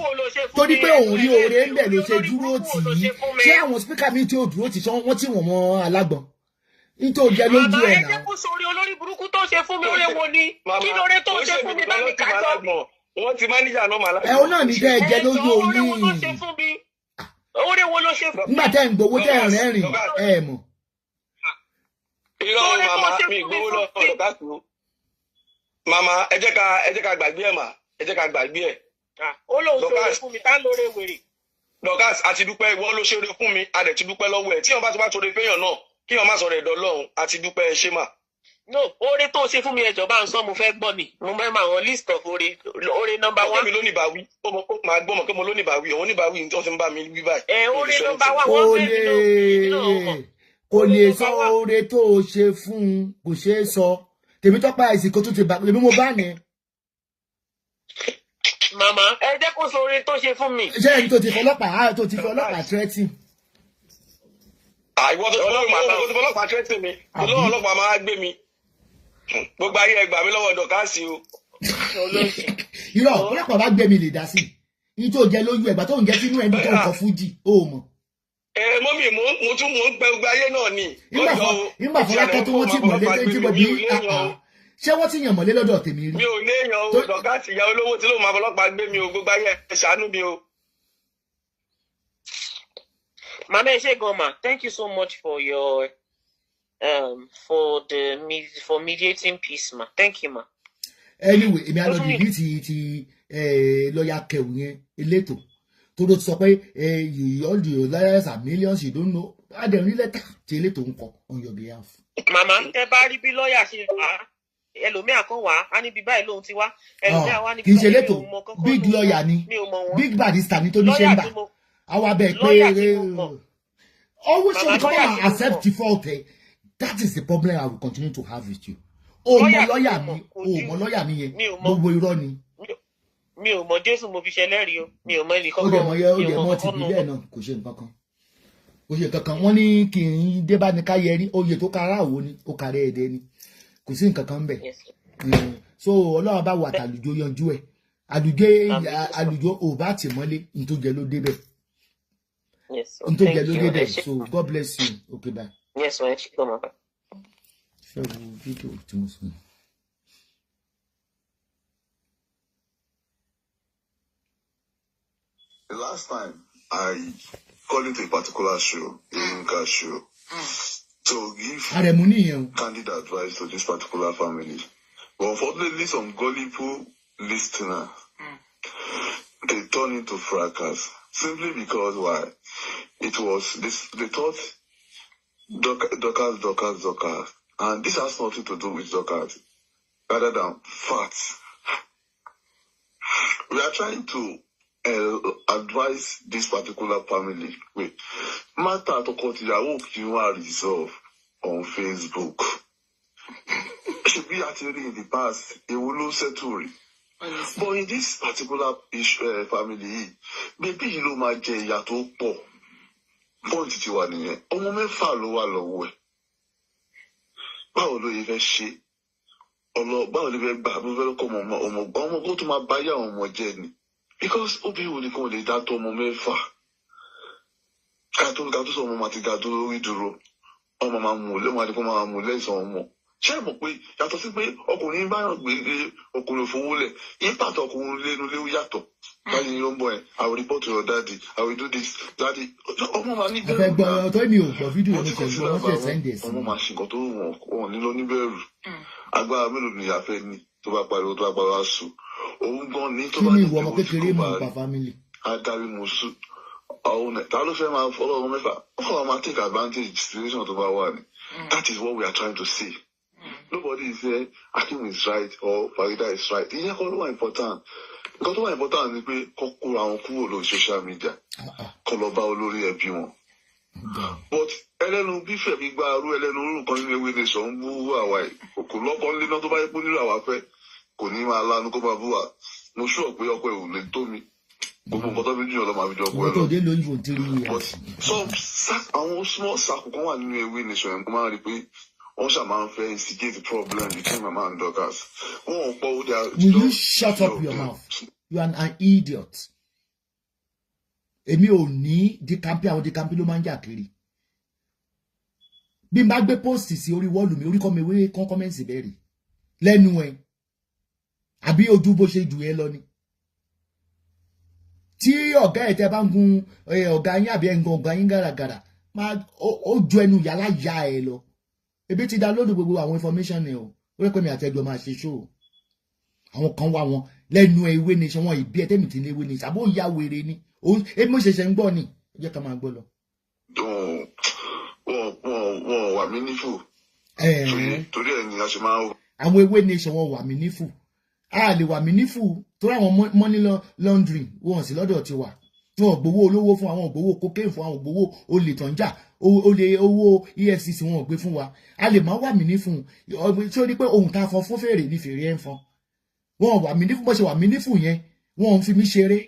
torí pé òun rí oore ń bẹ ló ṣe dúró tì í ṣé àwọn spíkà mi tí ó dúró tì wọn tí wọn mọ alágbọn nítorí jẹ lójú ẹ náà. ẹ jẹ́ kó sórí olórí burúkú tó ṣe fún mi ó lè wo ni kí lóore tó ṣe fún mi bá mi kájọ. wọ́n ti máníjà náà máa lágbọn. ẹ̀hún náà ní tẹ́ ẹ jẹ lójú orí. oore wo ló ṣe fún mi. nígbà tẹ́ ń gbowó tẹ́ ń rẹ́rìn ẹ̀ mọ̀. irọ́ màmá mi gbowó lọ́wọ́ Dorcas màmá ẹ jẹ́ ká gbàgbé ẹ̀ mà ẹ jẹ́ ká gbàgbé ẹ̀. ó lóun ṣoore fún mi tá lóore wèrè. Dorcas àti dúpẹ́ ìwọ ló ṣoore fún mi a dẹ̀ ti dúpẹ́ lọ́wọ́ ẹ̀ tí wọ́n bá ti bá ṣoore fẹ́yàn náà kí wọ́n má sọ̀rọ̀ ẹ̀dọ́ lọ́hùn àti dúpẹ́ ẹ ṣé mà. no oore tó ṣe fún mi ẹjọ bá ń sọ mo fẹ́ gbọ́ ni mo fẹ́ máa wọn list of oore number 1. mi ló ní ìbáwí ó máa gbọ́ mọ̀ pé mo ló ní ìbáwí òun ní ìbáwí ní tí wọ́n ti ń bá mi wí báyìí. oore number 1 wọ́n fẹ́ mi náà kò lè sọ oore tó ṣe fún un kò ṣeé sọ Tèmítọ́pẹ́ àìsí kó tún ti bá èmi mo bá yẹn. Màmá, ẹ jẹ́ kó sọ orin tó ṣe fún mi. Ṣé ẹni tó ti fọlọ́pàá threatening? Ìwọ tó fọlọ́pàá threatening mi. Olóhùn ọlọ́pàá máa gbé mi. Gbogbo ayé ẹgbàá mi lọ́wọ́ dọ̀kásì o. Irọ́ ọlọ́pàá bá gbé mi lè dá sí. Ní tó jẹ lójú ẹgbà tó ń jẹ sínú ẹbí tó ń kọ fújì, ó mọ̀. Mọ́mí mo tún mò ń gbẹ gbogbo ayé náà ni. Nígbà Fọlákẹ́ tó wọ́n ti mọ̀lé tó ti bọ̀ bí ṣé wọ́n ti yàn mọ́lé lọ́dọ̀ tèmi rí? Mi ò léèyàn o, dọ̀kásì ìyá olówó tí ló máa fọlọ́pàá gbé mi o, gbogbo ayé ẹ ṣàánú mi o. Mama Eshegoma, thank you so much for your for mediating peace, ma. Thank you, ma. Anyway, èmi á lọ dìbí ti lọ́ọ̀yà kẹwù yẹn elétò tó ló ti sọ pé all the lawyers are millions you don't know. Adẹ̀rín lẹ́tà tí elétò ń kọ on your behalf. Màmá, tẹ bá rí bí lọ́ọ̀yà ṣe wà, ẹlòmíà kan wà á níbi báyìí lóhun ti wá. Ẹlòmíà wá níbi kì í ṣe elétò big lawyer ni big barrister ni tó ní ṣe ń bà. Àwa bẹ̀ pé always say come and accept the fault. That is the problem I will continue to have with you. O mọ lọ́ọ̀yà mi yẹn gbogbo irọ́ ni. Mi ò mọ Jésù mo fi ṣẹlẹ́rìí o. Mi ò mọ ẹnì ó dẹ̀ mọ ti bílẹ̀ náà kò ṣe nǹkan kan. Kò ṣe nǹkan kan. Wọ́n ní kì í dé bá ní ká yẹrí oyè tó kára òwò ni ó kárẹ́ ẹ̀dẹ́ ni. Kò sí nǹkan kan bẹ̀. So Ọlọ́run bá wà tàlùjọ yanjú ẹ̀. Àlùjọ ò bá tì mọ́lé ní tó jẹ ló débẹ̀. Yes. Ní tó jẹ ló débẹ̀. So God bless you. Okay, bye. Yes, ma. Ṣé kò máa. Ṣé o fídíò tí mo sọ? The last time I called into a particular show, a Yinka show, to give candid advice to this particular family. But unfortunately, some gullible listener, they turn into fracas. Simply because why? It was this, they thought Dorcas. And this has nothing to do with Dorcas, rather than facts. We are trying to advise this particular family. Wait, matter to continue to resolve on Facebook. Should be actually in the past, it will lose settle. But in this particular family, maybe you know my J yato po. Point ti wà nìyẹn. Ọmọ mẹ́fà ló wà lọ́wọ́ ẹ̀. Báwo ló yẹ fẹ́ ṣe? Báwo ló fẹ́ gbà? Bó fẹ́ lọ́kọ́ ọmọ kó tó máa bá yá àwọn ọmọ jẹ́ ni. Because obìnrin wo ni kò lè dá tó ọmọ mẹ́fà? Ká tó sọ ọmọ máa ti ga tó lórí dúró. Ọmọ máa mú lẹ́wọ̀n àdìpọ̀ máa mú lẹ́sàn ọmọ. Ṣé ẹ mọ̀ pé yàtọ̀ sí pé ọkùnrin báyọ̀ gbé ọkùnrin òfowó lẹ̀, impact ọkùnrin lẹ́nu léwu yàtọ̀. Báyìí ni ó ń bọ̀ ẹ̀, I will report to your daddy, I will do this, daddy. Ọmọ máa ní bẹ̀rù. Ẹgbẹ́ ọ̀tọ́ mi ò gbọ́ fídíò ní kẹ̀sì wọ́n fẹ́ sẹ́ndẹ̀ sí. Ọmọ máa ṣe nǹkan tó wọ̀n nílò níbẹ̀rù. Agbára mélòó ni ìyá fẹ́ ní tó bá pariwo tó bá pariwo sùn. Òun gan ní tó bá ní ìwọ ọmọ kékeré mọ̀ pa family. Adarí mo sùn. Ta ló fẹ́ máa fọlọ́ ọmọ mẹ́fà? Ọkọ̀ máa take advantage situation tó bá wà ní. That is what we are trying to say. Nobody is there, Akim is right or Farida is right. Ìyẹn kọ́ ló wà important. Nǹkan tó wà important ni pé kọ́ kóra wọn kúrò lórí social media. Kọ́ lọ bá olórí ẹbí wọn. But ẹlẹ́nu bífẹ̀ gbígbá arú ẹlẹ́nu orúkọ nínú ewé ní sọ ń bú àwa ẹ̀. Kò lọ́kọ́ ńlé náà tó bá yẹ kó nílò àwa fẹ́. Kò ní máa lánú kó máa bú wa. Mo ṣúọ̀ pé ọkọ ẹ̀ ò lè tó mi. Gbogbo nǹkan tó fi jù ọlọ́mọ àbíjọ ọkọ ẹ̀ lọ. But àwọn small circle kan wà nínú ewé ní sọ yẹn kó máa rí pé wọ́n ṣáà máa ń fẹ́ instigate the problem between Mama and Dorcas. Wọ́n pọ̀ ó dé. Will you shut up your mouth? You are an idiot. Èmi ò ní dìkàmpì àwọn dìkàmpì ló máa ń jà kiri. Bí n bá gbé post sí orí wọ́ọ̀lù mi, orí kọ́ mi wé kán kọ́mẹ́ǹtì bẹ̀rẹ̀. Lẹ́nu ẹ̀. Àbí ojú bó ṣe jù ẹ lọ ni. Tí ọ̀gá ẹ̀ tẹ́ bá ń gun ọ̀gá yín àbí ẹ̀ ń gun ọ̀gá yín gàràgàrà, ó ju ẹnu yàrá ya ẹ lọ. Ebi ti download gbogbo àwọn information ni o. Ó rẹ́ pé mi àti ẹgbẹ́ máa ṣe show. Àwọn kan wá wọn lẹ́nu ìwé ni ṣe wọ́n ìbí ẹtẹ́mì tí ní ìwé ni ṣàbó ìyá wèrè ni. Èmi mo ṣẹ̀ṣẹ̀ ń gbọ́ ni. Ẹ jẹ́ ká máa gbọ́ lọ. Wọ́n wà mí nífò. Torí ẹ̀ ni a ṣe máa ń. Àwọn ewé ni ṣe wọ́n wà mí nífò. A lè wà mí nífò torí àwọn money laundering wọ́n sì lọ́dọ̀ ti wà. Wọ́n gbowó olówó fún àwọn gbowó cocaine fún àwọn gbowó olè tàn jà. Olè owó EFCC wọn gbé fún wa. A lè máa wà mí ní fún tí ó rí pé ohun tá a fọn fún fèrè ní fèrè ẹ̀ ń fọn. Wọ́n wà mí ní fún bó ṣe wà mí ní fún yẹn. Wọ́n ń fi mí ṣeré.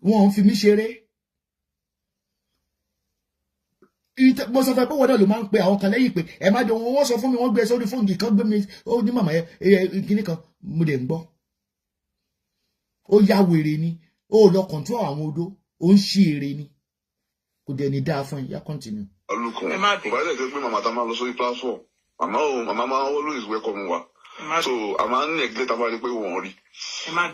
Wọ́n ń fi mí ṣeré. Mo sọ fẹ́ pé wọ́n dẹ̀ ló máa ń pe àwọn kan lẹ́yìn pé ẹ má jọ wọ́n sọ fún mi wọ́n gbé sórí fóònù kan gbé mi ó ní màmá kíní kan mo dẹ̀ ń gbọ́. Ó yá wèrè ni ó lọ control àwọn odó ó ń ṣí èrè ni kò dẹ̀ ní dáa fún ìyá continue. Alujo kò bá dẹ̀ jẹ́ pé màmá ta máa lọ sórí platform màmá máa always welcome wa so a máa ń neglect abáyé pé wọ́n rí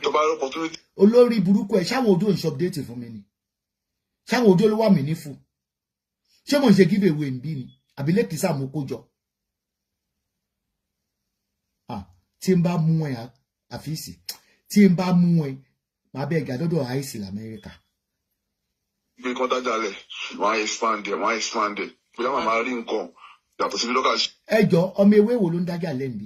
tó bá rí opportunity. Olórí burúkú ẹ̀ ṣáwọn odó ń ṣe update fún mi ni ṣáwọn odó ló wà mí ní fún ṣé mo ń ṣe give away bí ni àbí lẹ́kìsà mo kó jọ. Tí n bá mú ẹ àfíìsì tí n bá mú ẹ máa bẹ ẹgà lọ́dọ̀ àìsí l'Amẹ́ríkà. Bí kan dájà lẹ̀ wọ́n á expand ẹ̀ bí wọ́n máa rí nǹkan yàtọ̀ sí bí lọ́kà. Ẹ jọ ọmọ ewé wo ló ń dájà lẹ́nu.